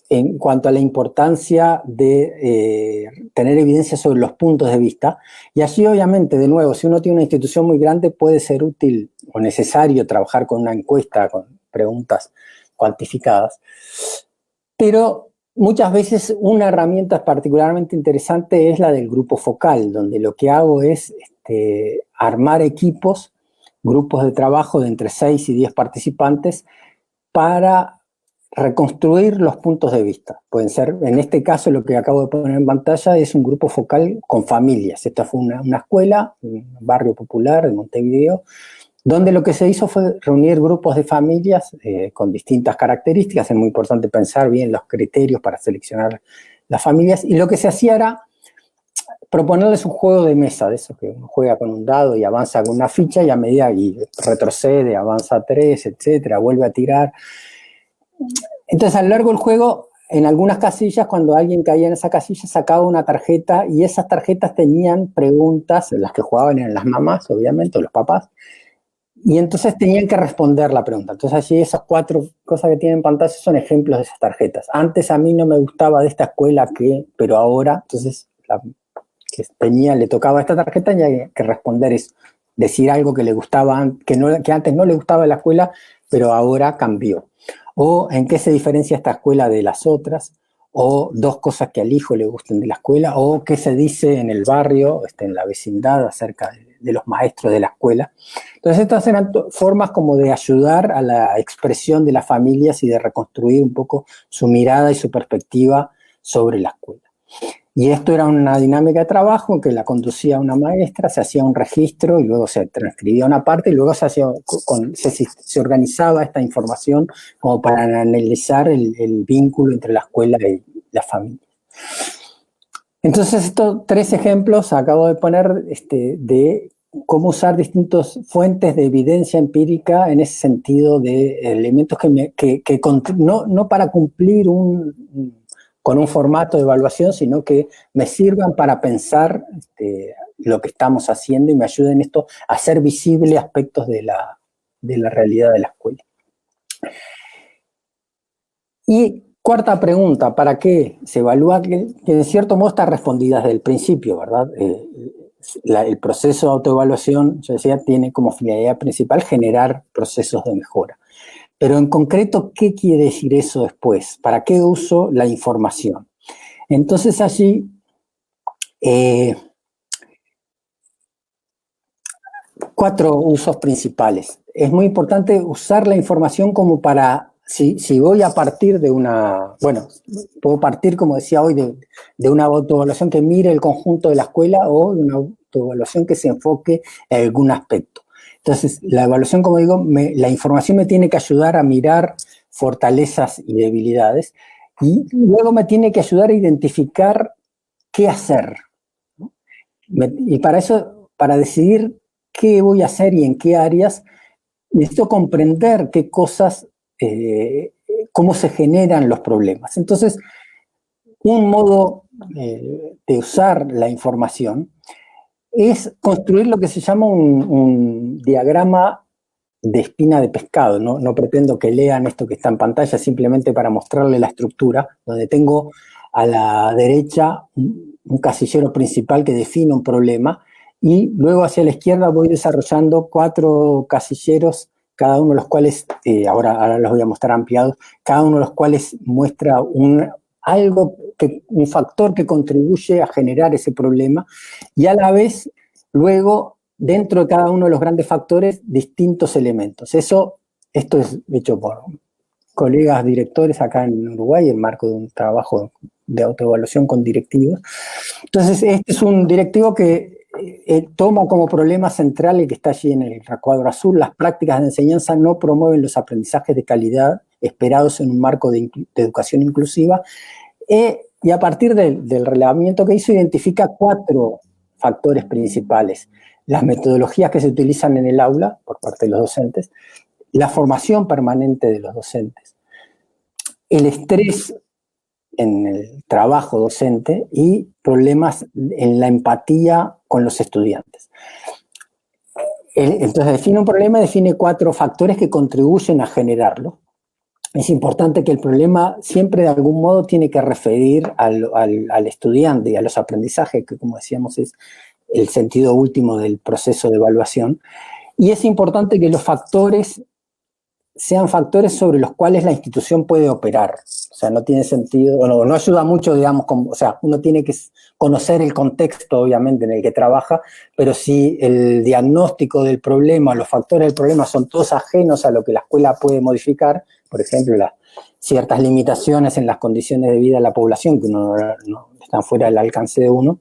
S3: en cuanto a la importancia de tener evidencia sobre los puntos de vista. Y allí, obviamente, de nuevo, si uno tiene una institución muy grande, puede ser útil o necesario trabajar con una encuesta, con preguntas cuantificadas. Pero muchas veces una herramienta particularmente interesante es la del grupo focal, donde lo que hago es armar equipos, grupos de trabajo de entre 6 y 10 participantes para reconstruir los puntos de vista. Pueden ser, en este caso, lo que acabo de poner en pantalla es un grupo focal con familias. Esta fue una escuela, un barrio popular de Montevideo, donde lo que se hizo fue reunir grupos de familias con distintas características. Es muy importante pensar bien los criterios para seleccionar las familias, y lo que se hacía era proponerles un juego de mesa, de eso que uno juega con un dado y avanza con una ficha, y a medida y retrocede, avanza 3, etcétera, vuelve a tirar. Entonces, a lo largo del juego, en algunas casillas, cuando alguien caía en esa casilla, sacaba una tarjeta, y esas tarjetas tenían preguntas, las que jugaban eran las mamás, obviamente, o los papás, y entonces tenían que responder la pregunta. Entonces, allí esas 4 cosas que tienen en pantalla son ejemplos de esas tarjetas. Antes a mí no me gustaba de esta escuela pero ahora, entonces, le tocaba esta tarjeta y hay que responder eso. Decir algo que le gustaba, que antes no le gustaba de la escuela, pero ahora cambió. O en qué se diferencia esta escuela de las otras, o 2 cosas que al hijo le gusten de la escuela, o qué se dice en el barrio, en la vecindad, acerca de los maestros de la escuela. Entonces, estas eran formas como de ayudar a la expresión de las familias y de reconstruir un poco su mirada y su perspectiva sobre la escuela. Y esto era una dinámica de trabajo en que la conducía una maestra, se hacía un registro y luego se transcribía una parte, y luego se organizaba esta información como para analizar el vínculo entre la escuela y la familia. Entonces, estos 3 ejemplos acabo de poner de cómo usar distintas fuentes de evidencia empírica en ese sentido, de elementos que no para cumplir con un formato de evaluación, sino que me sirvan para pensar lo que estamos haciendo y me ayuden esto a hacer visible aspectos de la realidad de la escuela. Y cuarta pregunta, ¿para qué se evalúa? Que de cierto modo está respondida desde el principio, ¿verdad? El proceso de autoevaluación, yo decía, tiene como finalidad principal generar procesos de mejora. Pero en concreto, ¿qué quiere decir eso después? ¿Para qué uso la información? Entonces allí 4 usos principales. Es muy importante usar la información como para, si voy a partir de puedo partir, como decía hoy, de una autoevaluación que mire el conjunto de la escuela, o de una autoevaluación que se enfoque en algún aspecto. Entonces, la evaluación, como digo, la información me tiene que ayudar a mirar fortalezas y debilidades, y luego me tiene que ayudar a identificar qué hacer, ¿no? Y para eso, para decidir qué voy a hacer y en qué áreas, necesito comprender qué cosas cómo se generan los problemas. Entonces, un modo de usar la información es construir lo que se llama un diagrama de espina de pescado. No pretendo que lean esto que está en pantalla, simplemente para mostrarle la estructura, donde tengo a la derecha un casillero principal que define un problema, y luego hacia la izquierda voy desarrollando 4 casilleros, cada uno de los cuales, ahora los voy a mostrar ampliados, cada uno de los cuales muestra un factor que contribuye a generar ese problema, y a la vez, luego, dentro de cada uno de los grandes factores, distintos elementos. Esto es hecho por colegas directores acá en Uruguay, en marco de un trabajo de autoevaluación con directivos. Entonces, este es un directivo que toma como problema central el que está allí en el recuadro azul: las prácticas de enseñanza no promueven los aprendizajes de calidad esperados en un marco de educación inclusiva, y a partir del relevamiento que hizo, identifica 4 factores principales: las metodologías que se utilizan en el aula por parte de los docentes, la formación permanente de los docentes, el estrés en el trabajo docente y problemas en la empatía con los estudiantes. Entonces define un problema, define 4 factores que contribuyen a generarlo. Es importante que el problema siempre de algún modo tiene que referir al estudiante y a los aprendizajes, que como decíamos es el sentido último del proceso de evaluación. Y es importante que los factores sean factores sobre los cuales la institución puede operar. O sea, no tiene sentido, no ayuda mucho, digamos, o sea, uno tiene que conocer el contexto, obviamente, en el que trabaja, pero si el diagnóstico del problema, los factores del problema son todos ajenos a lo que la escuela puede modificar, por ejemplo, ciertas limitaciones en las condiciones de vida de la población que no están fuera del alcance de uno,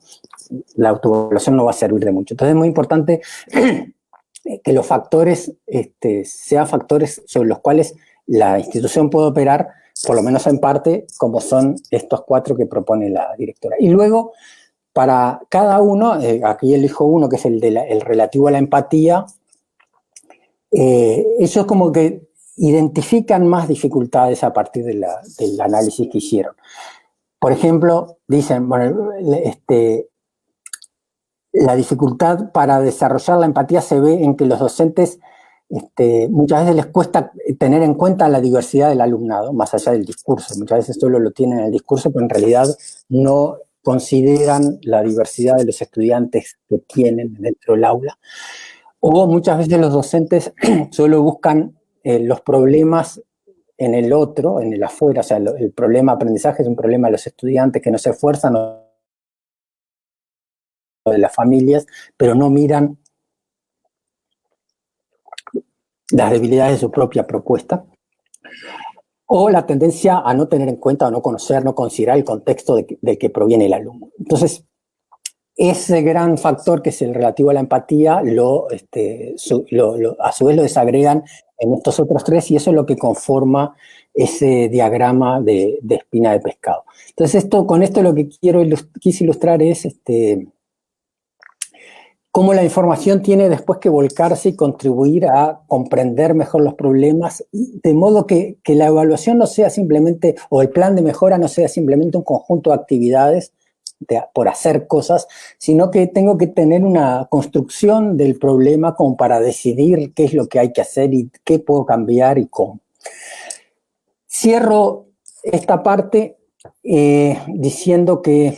S3: la autoevaluación no va a servir de mucho. Entonces es muy importante que los factores sean factores sobre los cuales la institución puede operar, por lo menos en parte, como son estos 4 que propone la directora. Y luego, para cada uno, aquí elijo uno que es el relativo a la empatía, ellos como que identifican más dificultades a partir del análisis que hicieron. Por ejemplo, dicen, bueno, la dificultad para desarrollar la empatía se ve en que los docentes muchas veces les cuesta tener en cuenta la diversidad del alumnado, más allá del discurso. Muchas veces solo lo tienen en el discurso, pero en realidad no consideran la diversidad de los estudiantes que tienen dentro del aula. O muchas veces los docentes solo buscan los problemas en el otro, en el afuera. O sea, el problema de aprendizaje es un problema de los estudiantes que no se esfuerzan, o de las familias, pero no miran las debilidades de su propia propuesta, o la tendencia a no tener en cuenta, o no conocer, no considerar el contexto del que proviene el alumno. Entonces, ese gran factor que es el relativo a la empatía, a su vez lo desagregan en estos otros 3, y eso es lo que conforma ese diagrama de espina de pescado. Entonces, con esto lo que quise ilustrar es cómo la información tiene después que volcarse y contribuir a comprender mejor los problemas, de modo que la evaluación no sea simplemente, o el plan de mejora no sea simplemente un conjunto de actividades por hacer cosas, sino que tengo que tener una construcción del problema como para decidir qué es lo que hay que hacer y qué puedo cambiar y cómo. Cierro esta parte diciendo que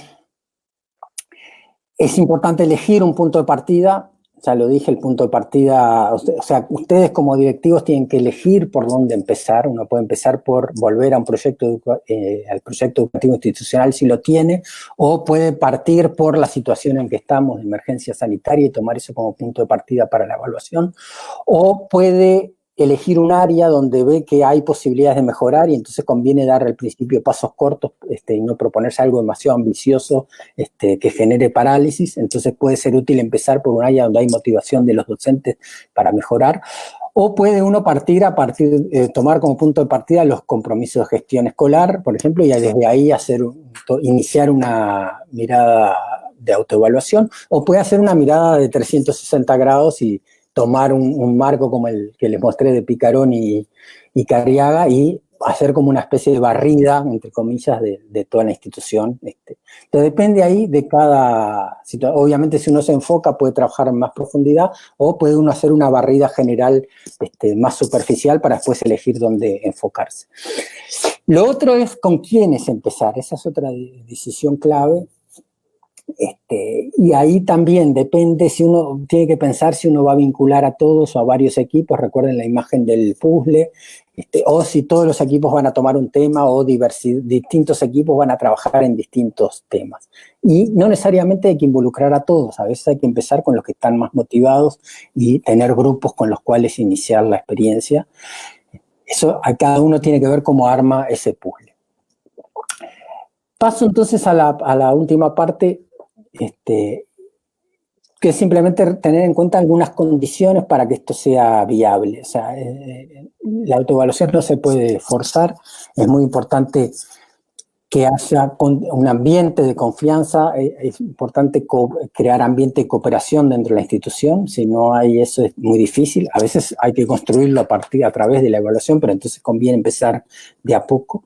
S3: es importante elegir un punto de partida. Ya lo dije, el punto de partida, o sea, ustedes como directivos tienen que elegir por dónde empezar. Uno puede empezar por volver a un al proyecto educativo institucional si lo tiene, o puede partir por la situación en que estamos de emergencia sanitaria y tomar eso como punto de partida para la evaluación, o puede elegir un área donde ve que hay posibilidades de mejorar y entonces conviene dar al principio pasos cortos y no proponerse algo demasiado ambicioso que genere parálisis. Entonces puede ser útil empezar por un área donde hay motivación de los docentes para mejorar, o puede uno tomar como punto de partida los compromisos de gestión escolar, por ejemplo, y desde ahí iniciar una mirada de autoevaluación, o puede hacer una mirada de 360 grados y tomar un marco como el que les mostré de Picarón y Carriaga y hacer como una especie de barrida, entre comillas, de toda la institución. Entonces depende ahí de cada situación. Obviamente si uno se enfoca puede trabajar en más profundidad o puede uno hacer una barrida general más superficial para después elegir dónde enfocarse. Lo otro es con quiénes empezar, esa es otra decisión clave. Y ahí también depende si uno tiene que pensar si uno va a vincular a todos o a varios equipos, recuerden la imagen del puzzle, o si todos los equipos van a tomar un tema o distintos equipos van a trabajar en distintos temas. Y no necesariamente hay que involucrar a todos, a veces hay que empezar con los que están más motivados y tener grupos con los cuales iniciar la experiencia. Eso a cada uno tiene que ver cómo arma ese puzzle. Paso entonces a la última parte, que es simplemente tener en cuenta algunas condiciones para que esto sea viable. O sea, la autoevaluación no se puede forzar, es muy importante que haya un ambiente de confianza, es importante crear ambiente de cooperación dentro de la institución, si no hay eso es muy difícil, a veces hay que construirlo a través de la evaluación, pero entonces conviene empezar de a poco.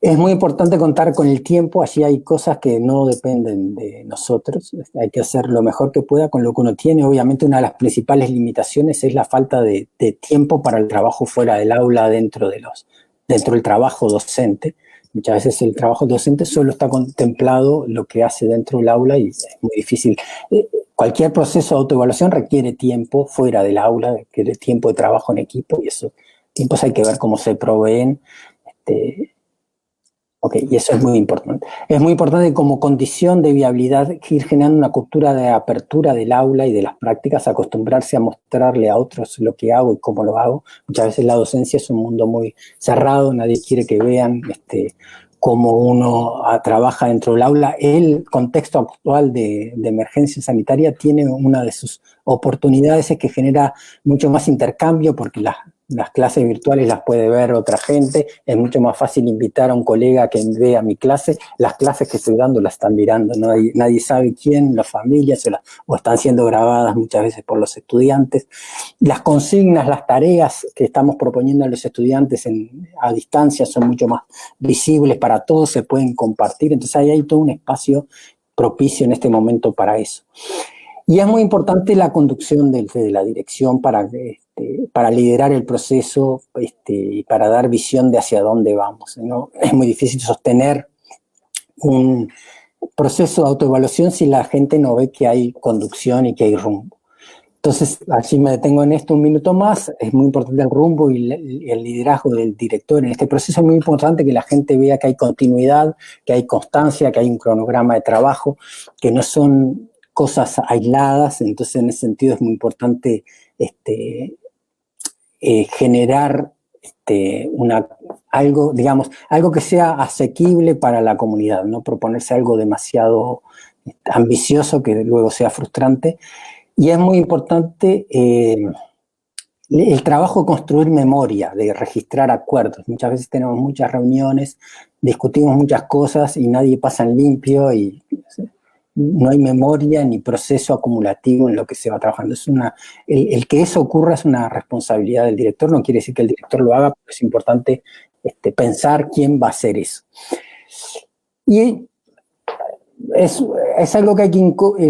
S3: Es muy importante contar con el tiempo, allí hay cosas que no dependen de nosotros, hay que hacer lo mejor que pueda con lo que uno tiene. Obviamente una de las principales limitaciones es la falta de tiempo para el trabajo fuera del aula, dentro del trabajo docente. Muchas veces el trabajo docente solo está contemplado lo que hace dentro del aula y es muy difícil. Cualquier proceso de autoevaluación requiere tiempo fuera del aula, requiere tiempo de trabajo en equipo y esos tiempos hay que ver cómo se proveen. Y eso es muy importante. Es muy importante como condición de viabilidad ir generando una cultura de apertura del aula y de las prácticas, acostumbrarse a mostrarle a otros lo que hago y cómo lo hago. Muchas veces la docencia es un mundo muy cerrado, nadie quiere que vean cómo uno trabaja dentro del aula. El contexto actual de emergencia sanitaria tiene una de sus oportunidades, es que genera mucho más intercambio porque las clases virtuales las puede ver otra gente, es mucho más fácil invitar a un colega que vea mi clase, las clases que estoy dando las están mirando, nadie sabe quién, las familias, o están siendo grabadas muchas veces por los estudiantes. Las consignas, las tareas que estamos proponiendo a los estudiantes a distancia son mucho más visibles para todos, se pueden compartir, entonces ahí hay todo un espacio propicio en este momento para eso. Y es muy importante la conducción de la dirección para liderar el proceso y para dar visión de hacia dónde vamos, ¿no? Es muy difícil sostener un proceso de autoevaluación si la gente no ve que hay conducción y que hay rumbo. Entonces, así me detengo en esto un minuto más. Es muy importante el rumbo y el liderazgo del director. En este proceso es muy importante que la gente vea que hay continuidad, que hay constancia, que hay un cronograma de trabajo, que no son cosas aisladas. Entonces, en ese sentido es muy importante generar algo que sea asequible para la comunidad, no proponerse algo demasiado ambicioso que luego sea frustrante. Y es muy importante el trabajo de construir memoria, de registrar acuerdos. Muchas veces tenemos muchas reuniones, discutimos muchas cosas y nadie pasa en limpio y no hay memoria ni proceso acumulativo en lo que se va trabajando. El que eso ocurra es una responsabilidad del director, no quiere decir que el director lo haga, pero es importante pensar quién va a hacer eso. Y es algo que hay que,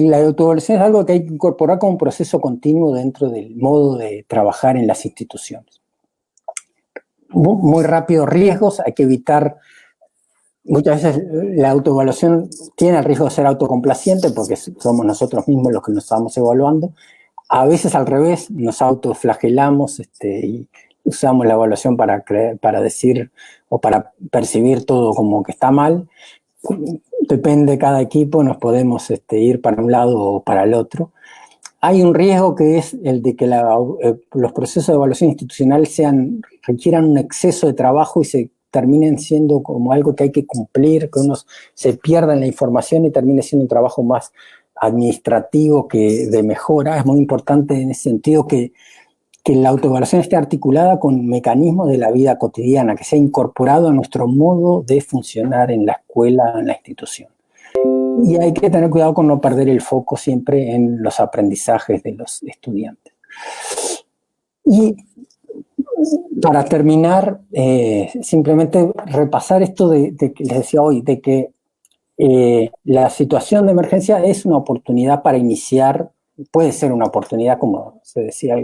S3: la autoevaluación es algo que hay que incorporar como un proceso continuo dentro del modo de trabajar en las instituciones. Muy rápido, riesgos, hay que evitar. Muchas veces la autoevaluación tiene el riesgo de ser autocomplaciente porque somos nosotros mismos los que nos estamos evaluando. A veces al revés, nos autoflagelamos y usamos la evaluación para decir o para percibir todo como que está mal. Depende de cada equipo, nos podemos ir para un lado o para el otro. Hay un riesgo que es el de que los procesos de evaluación institucional requieran un exceso de trabajo y se terminen siendo como algo que hay que cumplir, que uno se pierda en la información y termine siendo un trabajo más administrativo que de mejora. Es muy importante en ese sentido que la autoevaluación esté articulada con mecanismos de la vida cotidiana, que sea incorporado a nuestro modo de funcionar en la escuela, en la institución. Y hay que tener cuidado con no perder el foco siempre en los aprendizajes de los estudiantes. Y para terminar, simplemente repasar esto de que les decía hoy, de que la situación de emergencia es una oportunidad para iniciar, puede ser una oportunidad, como se decía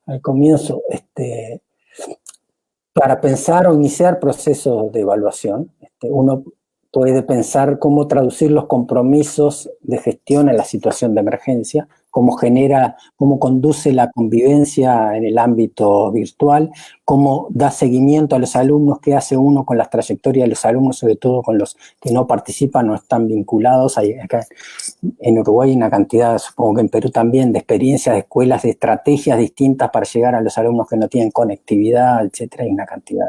S3: al comienzo, para pensar o iniciar procesos de evaluación. Uno puede pensar cómo traducir los compromisos de gestión en la situación de emergencia, cómo conduce la convivencia en el ámbito virtual, cómo da seguimiento a los alumnos, qué hace uno con las trayectorias de los alumnos, sobre todo con los que no participan o están vinculados. Hay acá en Uruguay hay una cantidad, supongo que en Perú también, de experiencias de escuelas, de estrategias distintas para llegar a los alumnos que no tienen conectividad, etcétera. Hay una cantidad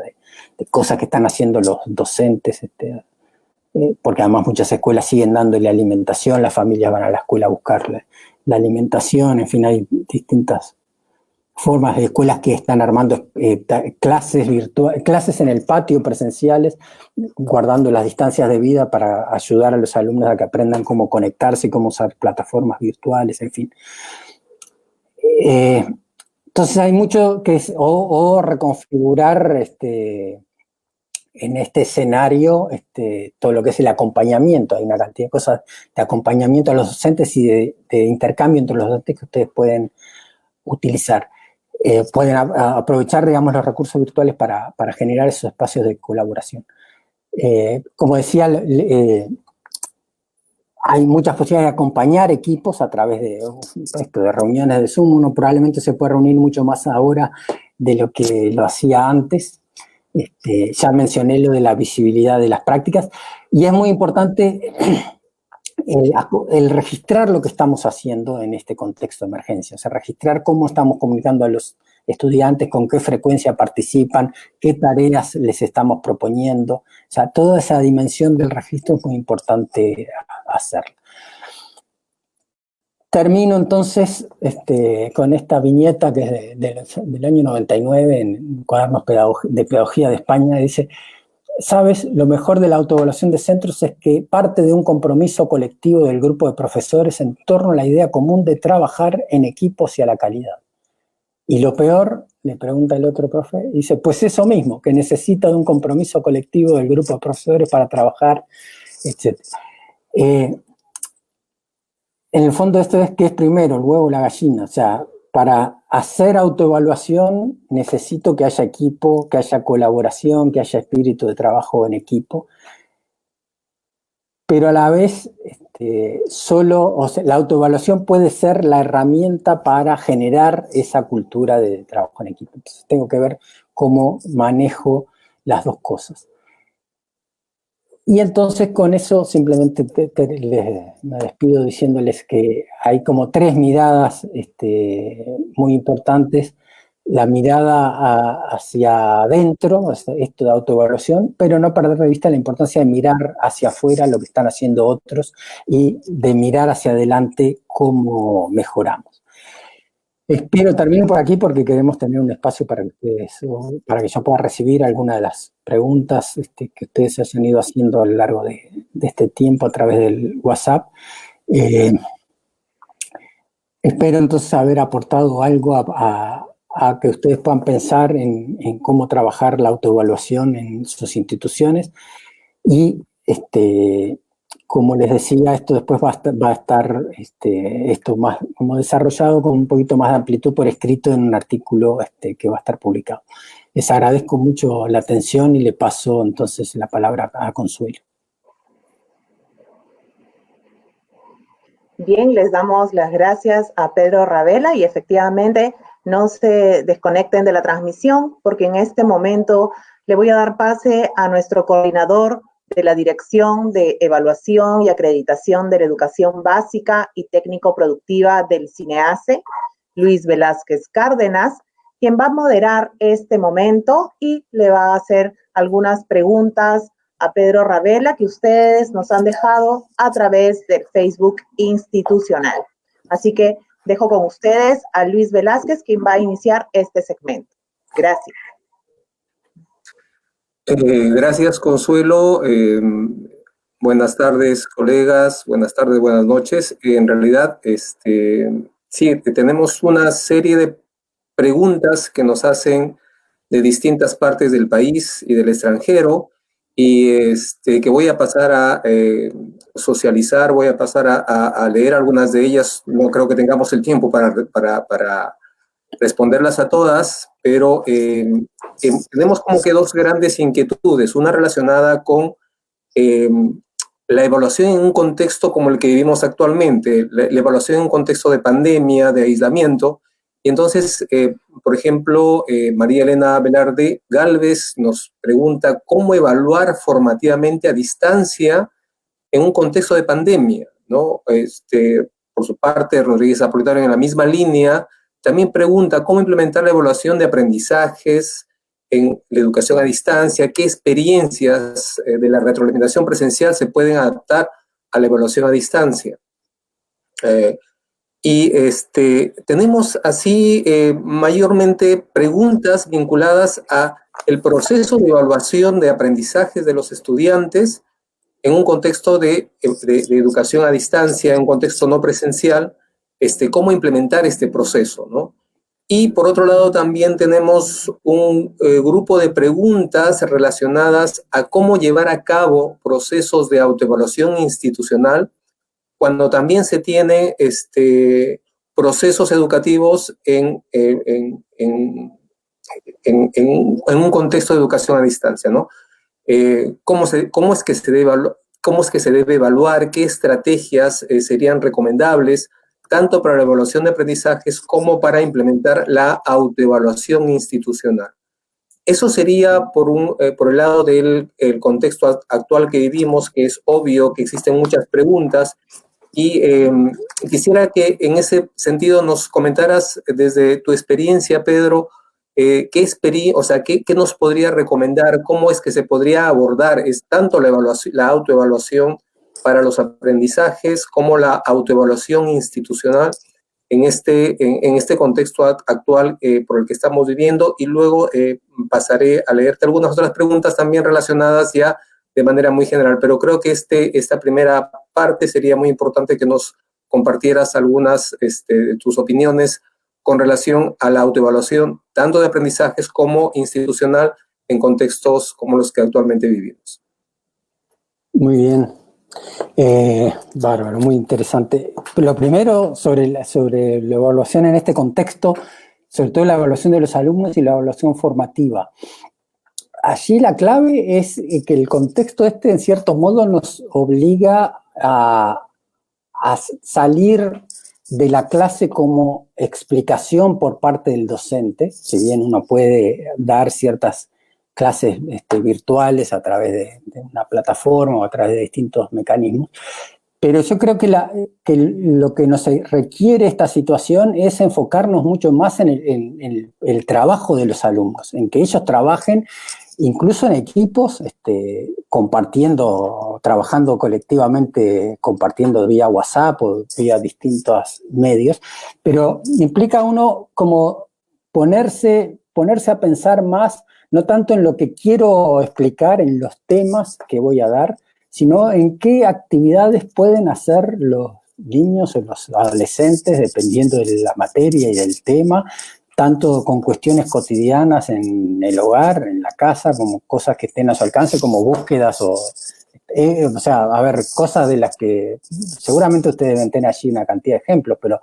S3: de cosas que están haciendo los docentes, porque además muchas escuelas siguen dándole alimentación, las familias van a la escuela a buscarle la alimentación, en fin, hay distintas formas de escuelas que están armando clases virtuales, clases en el patio presenciales, guardando las distancias de vida para ayudar a los alumnos a que aprendan cómo conectarse y cómo usar plataformas virtuales, en fin. Entonces hay mucho que es, o reconfigurar en este escenario todo lo que es el acompañamiento. Hay una cantidad de cosas de acompañamiento a los docentes y de intercambio entre los docentes que ustedes pueden utilizar. Pueden aprovechar, digamos, los recursos virtuales para generar esos espacios de colaboración. Como decía, hay muchas posibilidades de acompañar equipos a través de reuniones de Zoom. Uno probablemente se puede reunir mucho más ahora de lo que lo hacía antes. Ya mencioné lo de la visibilidad de las prácticas y es muy importante el registrar lo que estamos haciendo en este contexto de emergencia, o sea, registrar cómo estamos comunicando a los estudiantes, con qué frecuencia participan, qué tareas les estamos proponiendo. O sea, toda esa dimensión del registro es muy importante hacerla. Termino entonces con esta viñeta que es del año 99 en Cuadernos de Pedagogía de España. Dice: ¿sabes? Lo mejor de la autoevaluación de centros es que parte de un compromiso colectivo del grupo de profesores en torno a la idea común de trabajar en equipos y a la calidad. Y lo peor, le pregunta el otro profe, dice: pues eso mismo, que necesita de un compromiso colectivo del grupo de profesores para trabajar, etc. En el fondo esto es que es primero el huevo o la gallina. O sea, para hacer autoevaluación necesito que haya equipo, que haya colaboración, que haya espíritu de trabajo en equipo. Pero a la vez, la autoevaluación puede ser la herramienta para generar esa cultura de trabajo en equipo. Entonces tengo que ver cómo manejo las dos cosas. Y entonces con eso simplemente me despido diciéndoles que hay como tres miradas muy importantes. La mirada hacia adentro, esto de autoevaluación, pero no perder de vista la importancia de mirar hacia afuera lo que están haciendo otros y de mirar hacia adelante cómo mejoramos. Espero termino por aquí porque queremos tener un espacio para que yo pueda recibir alguna de las preguntas que ustedes hayan ido haciendo a lo largo de este tiempo a través del WhatsApp. Espero entonces haber aportado algo a que ustedes puedan pensar en cómo trabajar la autoevaluación en sus instituciones y como les decía, esto después va a estar esto más como desarrollado con un poquito más de amplitud por escrito en un artículo que va a estar publicado. Les agradezco mucho la atención y le paso entonces la palabra a Consuelo.
S1: Bien, les damos las gracias a Pedro Ravela y efectivamente no se desconecten de la transmisión porque en este momento le voy a dar pase a nuestro coordinador de la Dirección de Evaluación y Acreditación de la Educación Básica y Técnico-Productiva del CINEACE, Luis Velázquez Cárdenas, quien va a moderar este momento y le va a hacer algunas preguntas a Pedro Ravela que ustedes nos han dejado a través del Facebook institucional. Así que dejo con ustedes a Luis Velázquez, quien va a iniciar este segmento. Gracias.
S4: Gracias, Consuelo. Buenas tardes, colegas. Buenas tardes, buenas noches. En realidad, sí, tenemos una serie de preguntas que nos hacen de distintas partes del país y del extranjero, y que voy a pasar a socializar, voy a pasar a leer algunas de ellas. No creo que tengamos el tiempo para responderlas a todas, pero tenemos como que dos grandes inquietudes, una relacionada con la evaluación en un contexto como el que vivimos actualmente, la evaluación en un contexto de pandemia, de aislamiento. Y entonces, por ejemplo, María Elena Velarde Gálvez nos pregunta cómo evaluar formativamente a distancia en un contexto de pandemia, ¿no? Por su parte, Rodríguez Apolitario, en la misma línea, también pregunta cómo implementar la evaluación de aprendizajes en la educación a distancia, qué experiencias de la retroalimentación presencial se pueden adaptar a la evaluación a distancia. Tenemos así mayormente preguntas vinculadas a el proceso de evaluación de aprendizajes de los estudiantes en un contexto de educación a distancia, en un contexto no presencial, cómo implementar este proceso, ¿no? Y por otro lado también tenemos un grupo de preguntas relacionadas a cómo llevar a cabo procesos de autoevaluación institucional cuando también se tiene procesos educativos en un contexto de educación a distancia, ¿no? ¿Cómo es que se debe evaluar? ¿Qué estrategias serían recomendables tanto para la evaluación de aprendizajes como para implementar la autoevaluación institucional? Eso sería por el lado del contexto actual que vivimos, que es obvio que existen muchas preguntas, y quisiera que en ese sentido nos comentaras desde tu experiencia, Pedro, ¿qué nos podría recomendar? ¿Cómo es que se podría abordar tanto la autoevaluación para los aprendizajes como la autoevaluación institucional en este contexto actual por el que estamos viviendo? Y luego pasaré a leerte algunas otras preguntas también relacionadas ya de manera muy general, pero creo que esta primera parte sería muy importante que nos compartieras algunas de tus opiniones con relación a la autoevaluación, tanto de aprendizajes como institucional, en contextos como los que actualmente vivimos.
S3: Muy bien. Bárbaro, muy interesante. Lo primero, sobre la evaluación en este contexto, sobre todo la evaluación de los alumnos y la evaluación formativa. Allí la clave es que el contexto en cierto modo, nos obliga a salir de la clase como explicación por parte del docente, si bien uno puede dar ciertas clases virtuales a través de una plataforma o a través de distintos mecanismos, pero yo creo que lo que nos requiere esta situación es enfocarnos mucho más en el trabajo de los alumnos, en que ellos trabajen incluso en equipos, trabajando colectivamente, compartiendo vía WhatsApp o vía distintos medios, pero implica uno como ponerse a pensar más, no tanto en lo que quiero explicar, en los temas que voy a dar, sino en qué actividades pueden hacer los niños o los adolescentes, dependiendo de la materia y del tema, tanto con cuestiones cotidianas en el hogar, en la casa, como cosas que estén a su alcance, como búsquedas cosas de las que seguramente ustedes deben tener allí una cantidad de ejemplos, pero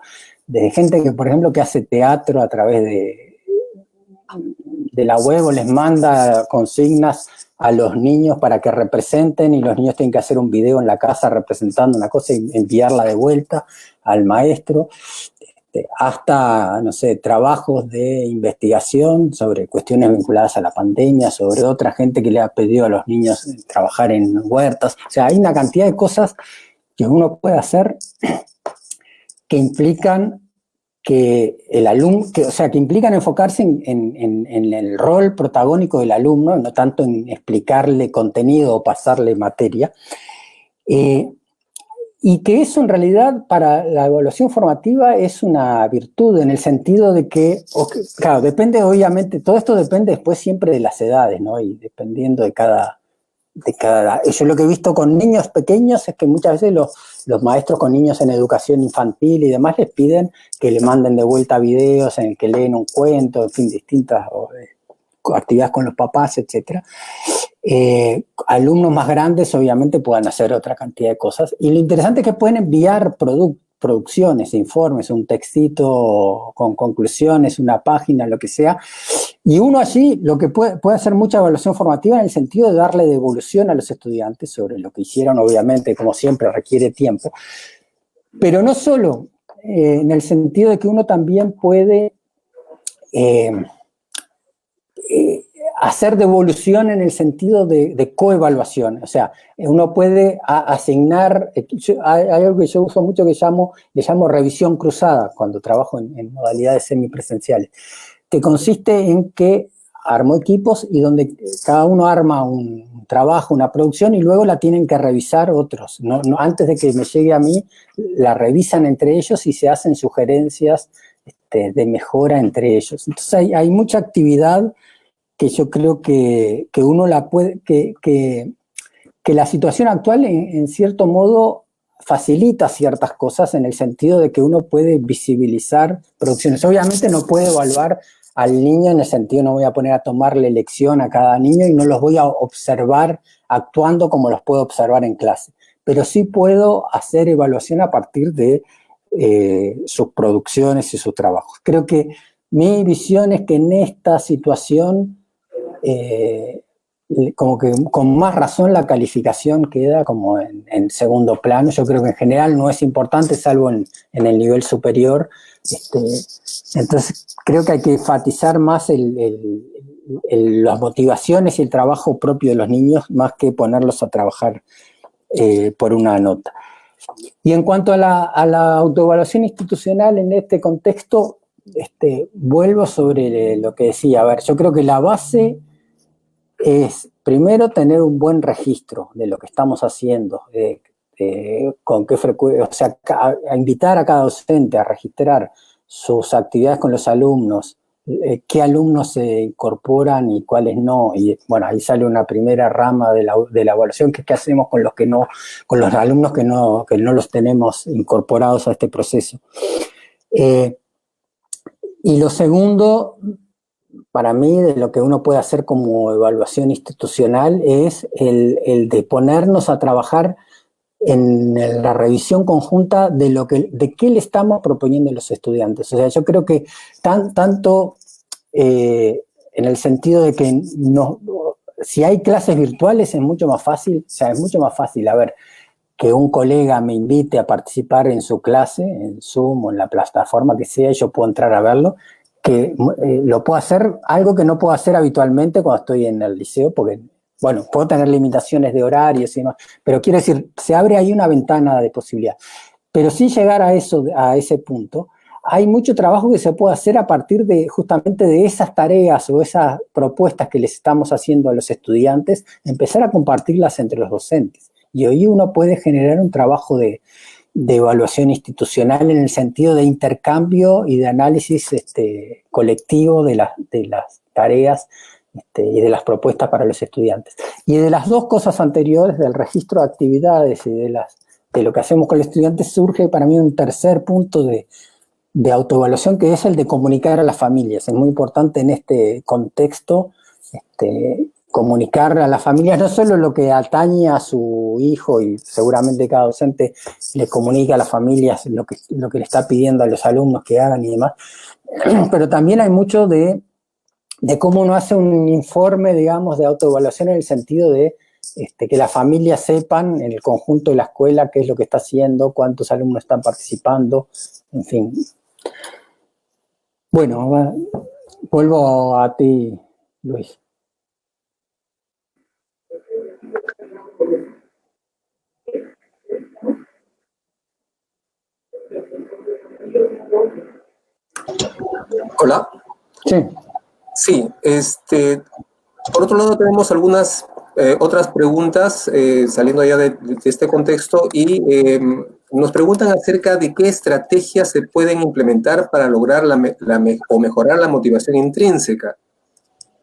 S3: de gente que, por ejemplo, que hace teatro a través de la web o les manda consignas a los niños para que representen y los niños tienen que hacer un video en la casa representando una cosa y enviarla de vuelta al maestro. Hasta, no sé, trabajos de investigación sobre cuestiones vinculadas a la pandemia, sobre otra gente que le ha pedido a los niños trabajar en huertas. O sea, hay una cantidad de cosas que uno puede hacer que implican que el alumno, que implican enfocarse en el rol protagónico del alumno, no tanto en explicarle contenido o pasarle materia. Y que eso en realidad para la evaluación formativa es una virtud en el sentido de que, claro, depende obviamente, todo esto depende después siempre de las edades, ¿no? Y dependiendo de cada edad. Yo lo que he visto con niños pequeños es que muchas veces los maestros con niños en educación infantil y demás les piden que le manden de vuelta videos en el que leen un cuento, en fin, distintas actividades con los papás, etcétera. Alumnos más grandes obviamente puedan hacer otra cantidad de cosas, y lo interesante es que pueden enviar producciones, informes, un textito con conclusiones, una página, lo que sea, y uno allí lo que puede hacer mucha evaluación formativa en el sentido de darle devolución a los estudiantes sobre lo que hicieron. Obviamente, como siempre, requiere tiempo, pero no solo en el sentido de que uno también puede hacer devolución en el sentido de coevaluación. O sea, uno puede asignar, hay algo que yo uso mucho que le llamo revisión cruzada cuando trabajo en modalidades semipresenciales, que consiste en que armo equipos y donde cada uno arma un trabajo, una producción, y luego la tienen que revisar otros. Antes de que me llegue a mí, la revisan entre ellos y se hacen sugerencias de mejora entre ellos. Entonces hay mucha actividad que yo creo que uno la puede, que la situación actual en cierto modo facilita ciertas cosas en el sentido de que uno puede visibilizar producciones. Obviamente no puede evaluar al niño en el sentido, no voy a poner a tomarle lección a cada niño y no los voy a observar actuando como los puedo observar en clase, pero sí puedo hacer evaluación a partir de sus producciones y sus trabajos. Creo que mi visión es que en esta situación como que con más razón la calificación queda como en segundo plano. Yo creo que en general no es importante, salvo en el nivel superior. Entonces creo que hay que enfatizar más las motivaciones y el trabajo propio de los niños, más que ponerlos a trabajar por una nota. Y en cuanto a la autoevaluación institucional en este contexto, vuelvo sobre lo que decía. A ver, yo creo que la base es, primero, tener un buen registro de lo que estamos haciendo, con qué frecuencia, o sea, a invitar a cada docente a registrar sus actividades con los alumnos, qué alumnos se incorporan y cuáles no, y bueno, ahí sale una primera rama de la evaluación, que es qué hacemos con los con los alumnos que no los tenemos incorporados a este proceso. Y lo segundo, para mí, de lo que uno puede hacer como evaluación institucional es el de ponernos a trabajar en la revisión conjunta de qué le estamos proponiendo a los estudiantes. O sea, yo creo que tanto en el sentido de que si hay clases virtuales es mucho más fácil, o sea, es mucho más fácil, a ver, que un colega me invite a participar en su clase, en Zoom o en la plataforma que sea, y yo puedo entrar a verlo, que lo puedo hacer, algo que no puedo hacer habitualmente cuando estoy en el liceo, porque, bueno, puedo tener limitaciones de horarios y demás, pero quiero decir, se abre ahí una ventana de posibilidad. Pero sin llegar a ese punto, hay mucho trabajo que se puede hacer a partir de justamente de esas tareas o esas propuestas que les estamos haciendo a los estudiantes, empezar a compartirlas entre los docentes. Y hoy uno puede generar un trabajo de evaluación institucional en el sentido de intercambio y de análisis colectivo de las tareas y de las propuestas para los estudiantes. Y de las dos cosas anteriores, del registro de actividades y de lo que hacemos con los estudiantes, surge para mí un tercer punto de autoevaluación, que es el de comunicar a las familias. Es muy importante en este contexto comunicar a las familias no solo lo que atañe a su hijo, y seguramente cada docente le comunica a las familias lo que le está pidiendo a los alumnos que hagan y demás, pero también hay mucho de cómo uno hace un informe, digamos, de autoevaluación en el sentido de que las familias sepan en el conjunto de la escuela qué es lo que está haciendo, cuántos alumnos están participando, en fin. Bueno, vuelvo a ti, Luis.
S4: Hola.
S3: Sí.
S4: Sí, por otro lado tenemos algunas otras preguntas saliendo ya de este contexto y nos preguntan acerca de qué estrategias se pueden implementar para lograr o mejorar la motivación intrínseca.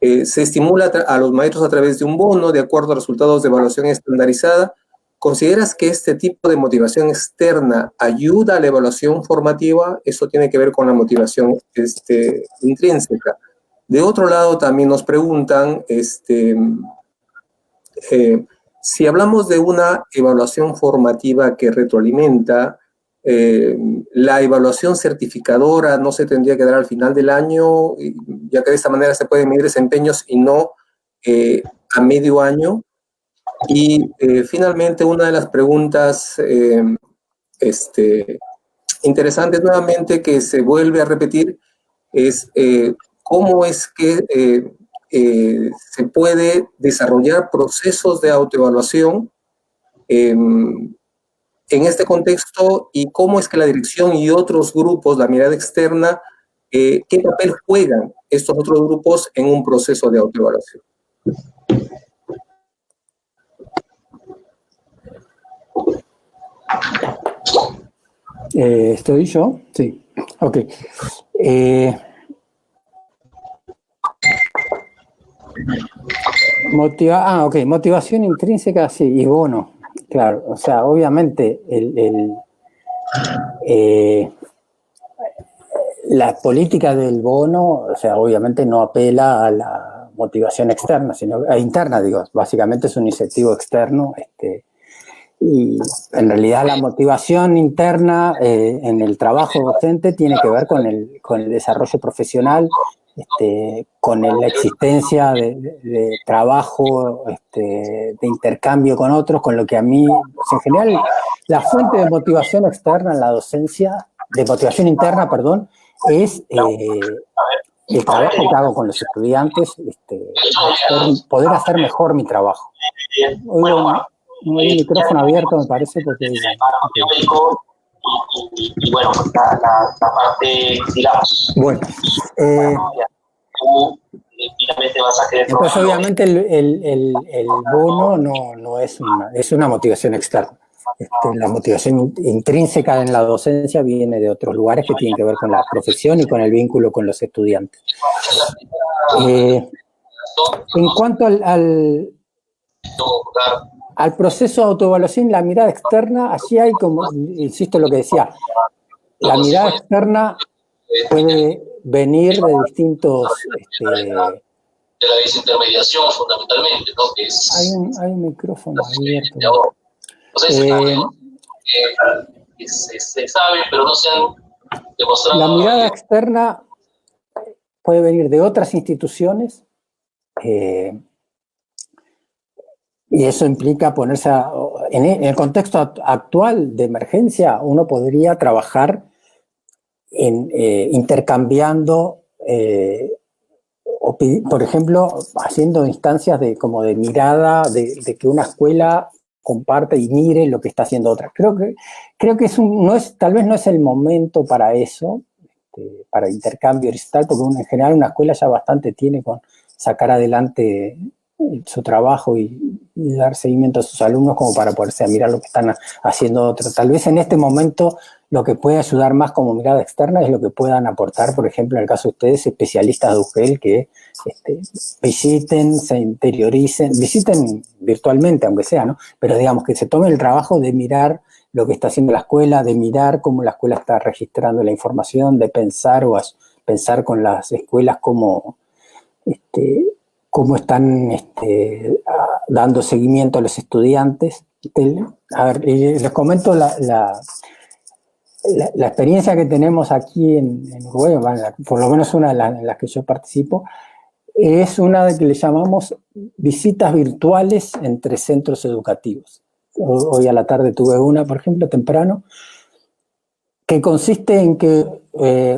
S4: Se estimula a los maestros a través de un bono de acuerdo a resultados de evaluación estandarizada. ¿Consideras que este tipo de motivación externa ayuda a la evaluación formativa? Eso tiene que ver con la motivación intrínseca. De otro lado, también nos preguntan si hablamos de una evaluación formativa que retroalimenta, la evaluación certificadora no se tendría que dar al final del año, ya que de esta manera se pueden medir desempeños y no a medio año. Y finalmente, una de las preguntas interesantes nuevamente que se vuelve a repetir es cómo es que se puede desarrollar procesos de autoevaluación en este contexto, y cómo es que la dirección y otros grupos, la mirada externa, qué papel juegan estos otros grupos en un proceso de autoevaluación.
S3: ¿Estoy yo? Sí. Ok. Motivación intrínseca, sí, y bono. Claro, o sea, obviamente la política del bono, o sea, obviamente no apela a la motivación externa, sino interna, digo, básicamente es un incentivo externo, y en realidad la motivación interna en el trabajo docente tiene que ver con el desarrollo profesional, con la existencia de trabajo, de intercambio con otros, con lo que a mí, pues en general, la fuente de motivación externa en la docencia, de motivación interna, perdón, es el trabajo que hago con los estudiantes, poder hacer mejor mi trabajo. Oigo, no hay un micrófono abierto, me parece, porque...
S5: Y bueno, la parte, digamos...
S3: Bueno,
S5: tú finalmente vas a querer...
S3: Entonces, obviamente, el bono no es una motivación externa. La motivación intrínseca en la docencia viene de otros lugares que tienen que ver con la profesión y con el vínculo con los estudiantes. En cuanto al proceso de autoevaluación, la mirada externa, allí hay, como, insisto en lo que decía, la mirada externa puede venir de distintos...
S5: de la desintermediación, fundamentalmente, ¿no? Que es,
S3: hay un micrófono abierto.
S5: O sea, se sabe, pero no se han demostrado...
S3: La mirada externa puede venir de otras instituciones, y eso implica ponerse en el contexto actual de emergencia. Uno podría trabajar intercambiando, por ejemplo, haciendo instancias como de mirada, de que una escuela comparte y mire lo que está haciendo otra. Creo que tal vez no es el momento para eso, para intercambio horizontal, porque en general una escuela ya bastante tiene con sacar adelante su trabajo y dar seguimiento a sus alumnos como para poderse mirar lo que están haciendo otros. Tal vez en este momento lo que puede ayudar más como mirada externa es lo que puedan aportar, por ejemplo, en el caso de ustedes, especialistas de UGEL que visiten, se interioricen, visiten virtualmente, aunque sea, ¿no? Pero digamos que se tomen el trabajo de mirar lo que está haciendo la escuela, de mirar cómo la escuela está registrando la información, de pensar pensar con las escuelas cómo están dando seguimiento a los estudiantes. A ver, les comento la experiencia que tenemos aquí en Uruguay, por lo menos una de las que yo participo, es una de que le llamamos visitas virtuales entre centros educativos. Hoy a la tarde tuve una, por ejemplo, temprano, que consiste en que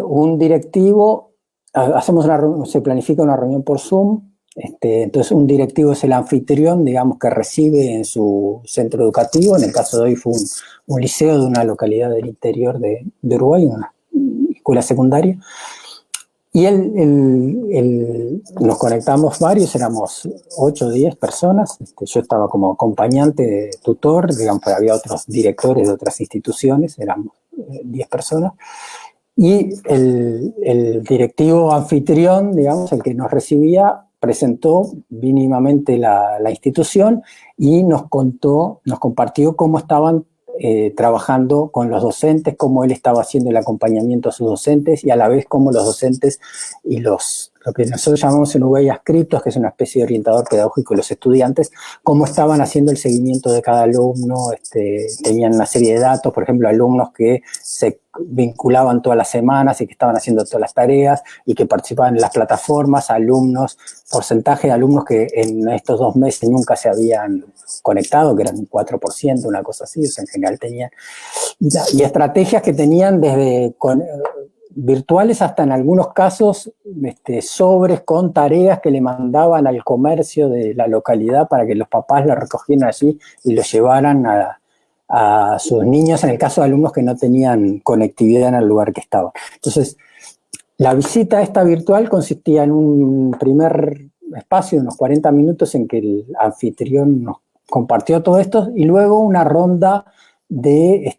S3: un directivo, se planifica una reunión por Zoom. Entonces un directivo es el anfitrión, digamos, que recibe en su centro educativo. En el caso de hoy fue un liceo de una localidad del interior de Uruguay, una escuela secundaria. Y nos conectamos varios, éramos 8 o 10 personas. Yo estaba como acompañante, tutor, digamos, pero había otros directores de otras instituciones, éramos 10 personas. Y el directivo anfitrión, digamos, el que nos recibía, presentó mínimamente la institución y nos compartió cómo estaban trabajando con los docentes, cómo él estaba haciendo el acompañamiento a sus docentes y a la vez cómo los docentes y los lo que nosotros llamamos en Uruguay ascriptos, que es una especie de orientador pedagógico de los estudiantes, cómo estaban haciendo el seguimiento de cada alumno, tenían una serie de datos, por ejemplo, alumnos que se vinculaban todas las semanas y que estaban haciendo todas las tareas y que participaban en las plataformas, alumnos, porcentaje de alumnos que en estos 2 meses nunca se habían conectado, que eran un 4%, una cosa así, o sea, en general tenían, y estrategias que tenían desde virtuales hasta en algunos casos sobres con tareas que le mandaban al comercio de la localidad para que los papás lo recogieran allí y lo llevaran a sus niños, en el caso de alumnos que no tenían conectividad en el lugar que estaban. Entonces, la visita esta virtual consistía en un primer espacio de unos 40 minutos en que el anfitrión nos compartió todo esto y luego una ronda de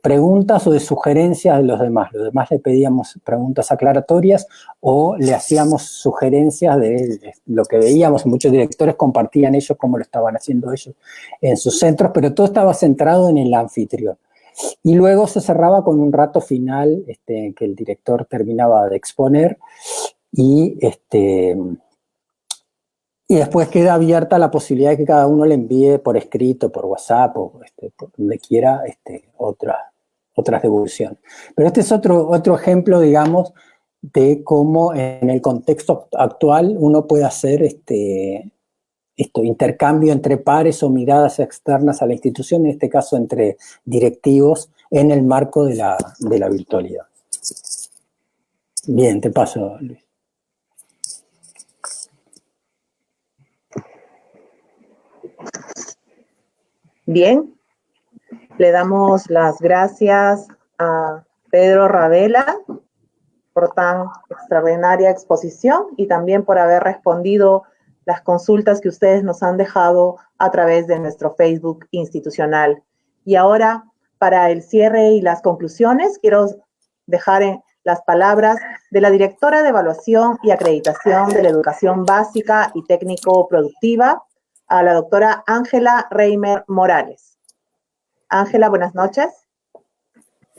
S3: preguntas o de sugerencias de los demás. Los demás le pedíamos preguntas aclaratorias o le hacíamos sugerencias de lo que veíamos. Muchos directores compartían ellos cómo lo estaban haciendo ellos en sus centros, pero todo estaba centrado en el anfitrión. Y luego se cerraba con un rato final que el director terminaba de exponer y después queda abierta la posibilidad de que cada uno le envíe por escrito, por WhatsApp o por donde quiera otras devoluciones. Pero este es otro ejemplo, digamos, de cómo en el contexto actual uno puede hacer intercambio entre pares o miradas externas a la institución, en este caso entre directivos, en el marco de la virtualidad. Bien, te paso, Luis.
S1: Bien, le damos las gracias a Pedro Ravela por tan extraordinaria exposición y también por haber respondido las consultas que ustedes nos han dejado a través de nuestro Facebook institucional. Y ahora, para el cierre y las conclusiones, quiero dejar las palabras de la directora de Evaluación y Acreditación de la Educación Básica y Técnico-Productiva, a la doctora Ángela Reimer Morales. Ángela, buenas noches.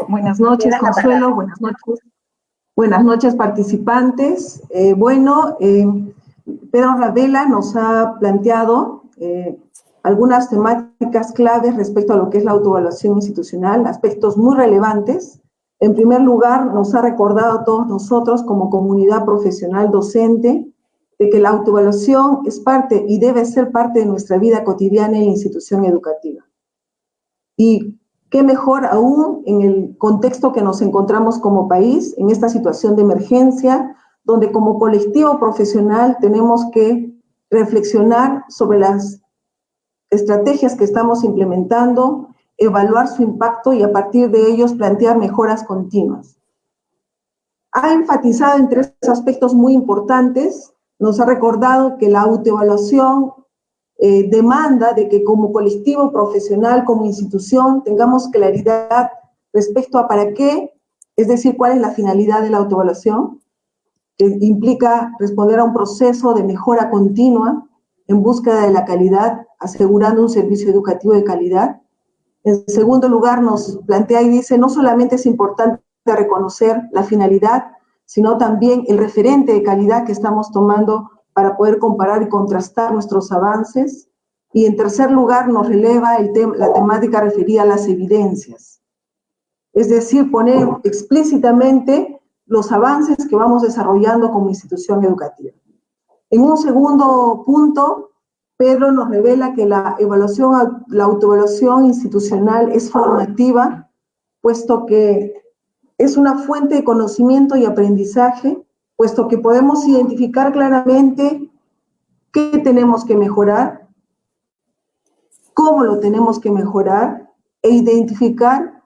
S6: Buenas noches, Consuelo. Buenas noches, participantes. Pedro Ravela nos ha planteado algunas temáticas claves respecto a lo que es la autoevaluación institucional, aspectos muy relevantes. En primer lugar, nos ha recordado a todos nosotros como comunidad profesional docente de que la autoevaluación es parte y debe ser parte de nuestra vida cotidiana en la institución educativa. Y qué mejor aún en el contexto que nos encontramos como país, en esta situación de emergencia, donde como colectivo profesional tenemos que reflexionar sobre las estrategias que estamos implementando, evaluar su impacto y a partir de ellos plantear mejoras continuas. Ha enfatizado en 3 aspectos muy importantes. Nos ha recordado que la autoevaluación demanda de que como colectivo profesional, como institución, tengamos claridad respecto a para qué, es decir, cuál es la finalidad de la autoevaluación, que implica responder a un proceso de mejora continua en búsqueda de la calidad, asegurando un servicio educativo de calidad. En segundo lugar, nos plantea y dice, no solamente es importante reconocer la finalidad, sino también el referente de calidad que estamos tomando para poder comparar y contrastar nuestros avances. Y en tercer lugar, nos releva la temática referida a las evidencias. Es decir, poner explícitamente los avances que vamos desarrollando como institución educativa. En un segundo punto, Pedro nos revela que la autoevaluación institucional es formativa, puesto que es una fuente de conocimiento y aprendizaje, puesto que podemos identificar claramente qué tenemos que mejorar, cómo lo tenemos que mejorar, e identificar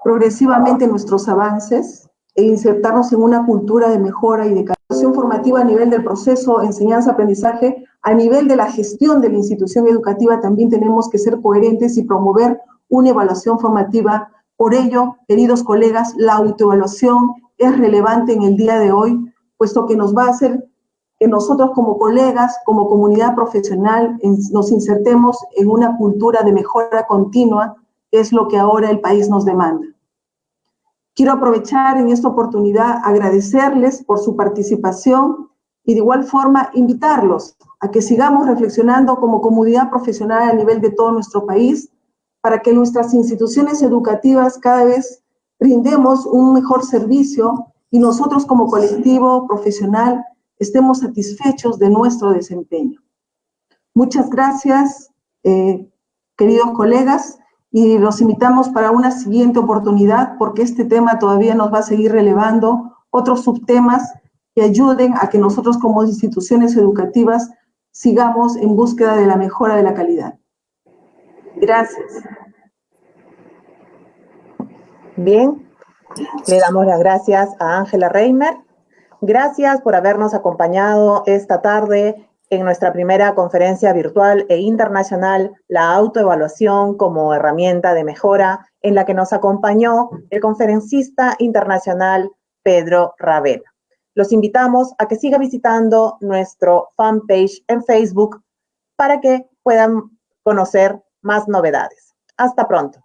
S6: progresivamente nuestros avances e insertarnos en una cultura de mejora y de capacitación formativa a nivel del proceso enseñanza-aprendizaje, a nivel de la gestión de la institución educativa. También tenemos que ser coherentes y promover una evaluación formativa. Por ello, queridos colegas, la autoevaluación es relevante en el día de hoy, puesto que nos va a hacer que nosotros como colegas, como comunidad profesional, nos insertemos en una cultura de mejora continua, que es lo que ahora el país nos demanda. Quiero aprovechar en esta oportunidad agradecerles por su participación y de igual forma invitarlos a que sigamos reflexionando como comunidad profesional a nivel de todo nuestro país para que nuestras instituciones educativas cada vez brindemos un mejor servicio y nosotros como colectivo profesional estemos satisfechos de nuestro desempeño. Muchas gracias, queridos colegas, y los invitamos para una siguiente oportunidad porque este tema todavía nos va a seguir relevando otros subtemas que ayuden a que nosotros como instituciones educativas sigamos en búsqueda de la mejora de la calidad. Gracias.
S1: Bien, le damos las gracias a Ángela Reimer. Gracias por habernos acompañado esta tarde en nuestra primera conferencia virtual e internacional, la autoevaluación como herramienta de mejora, en la que nos acompañó el conferencista internacional Pedro Ravela. Los invitamos a que siga visitando nuestro fanpage en Facebook para que puedan conocer más novedades. Hasta pronto.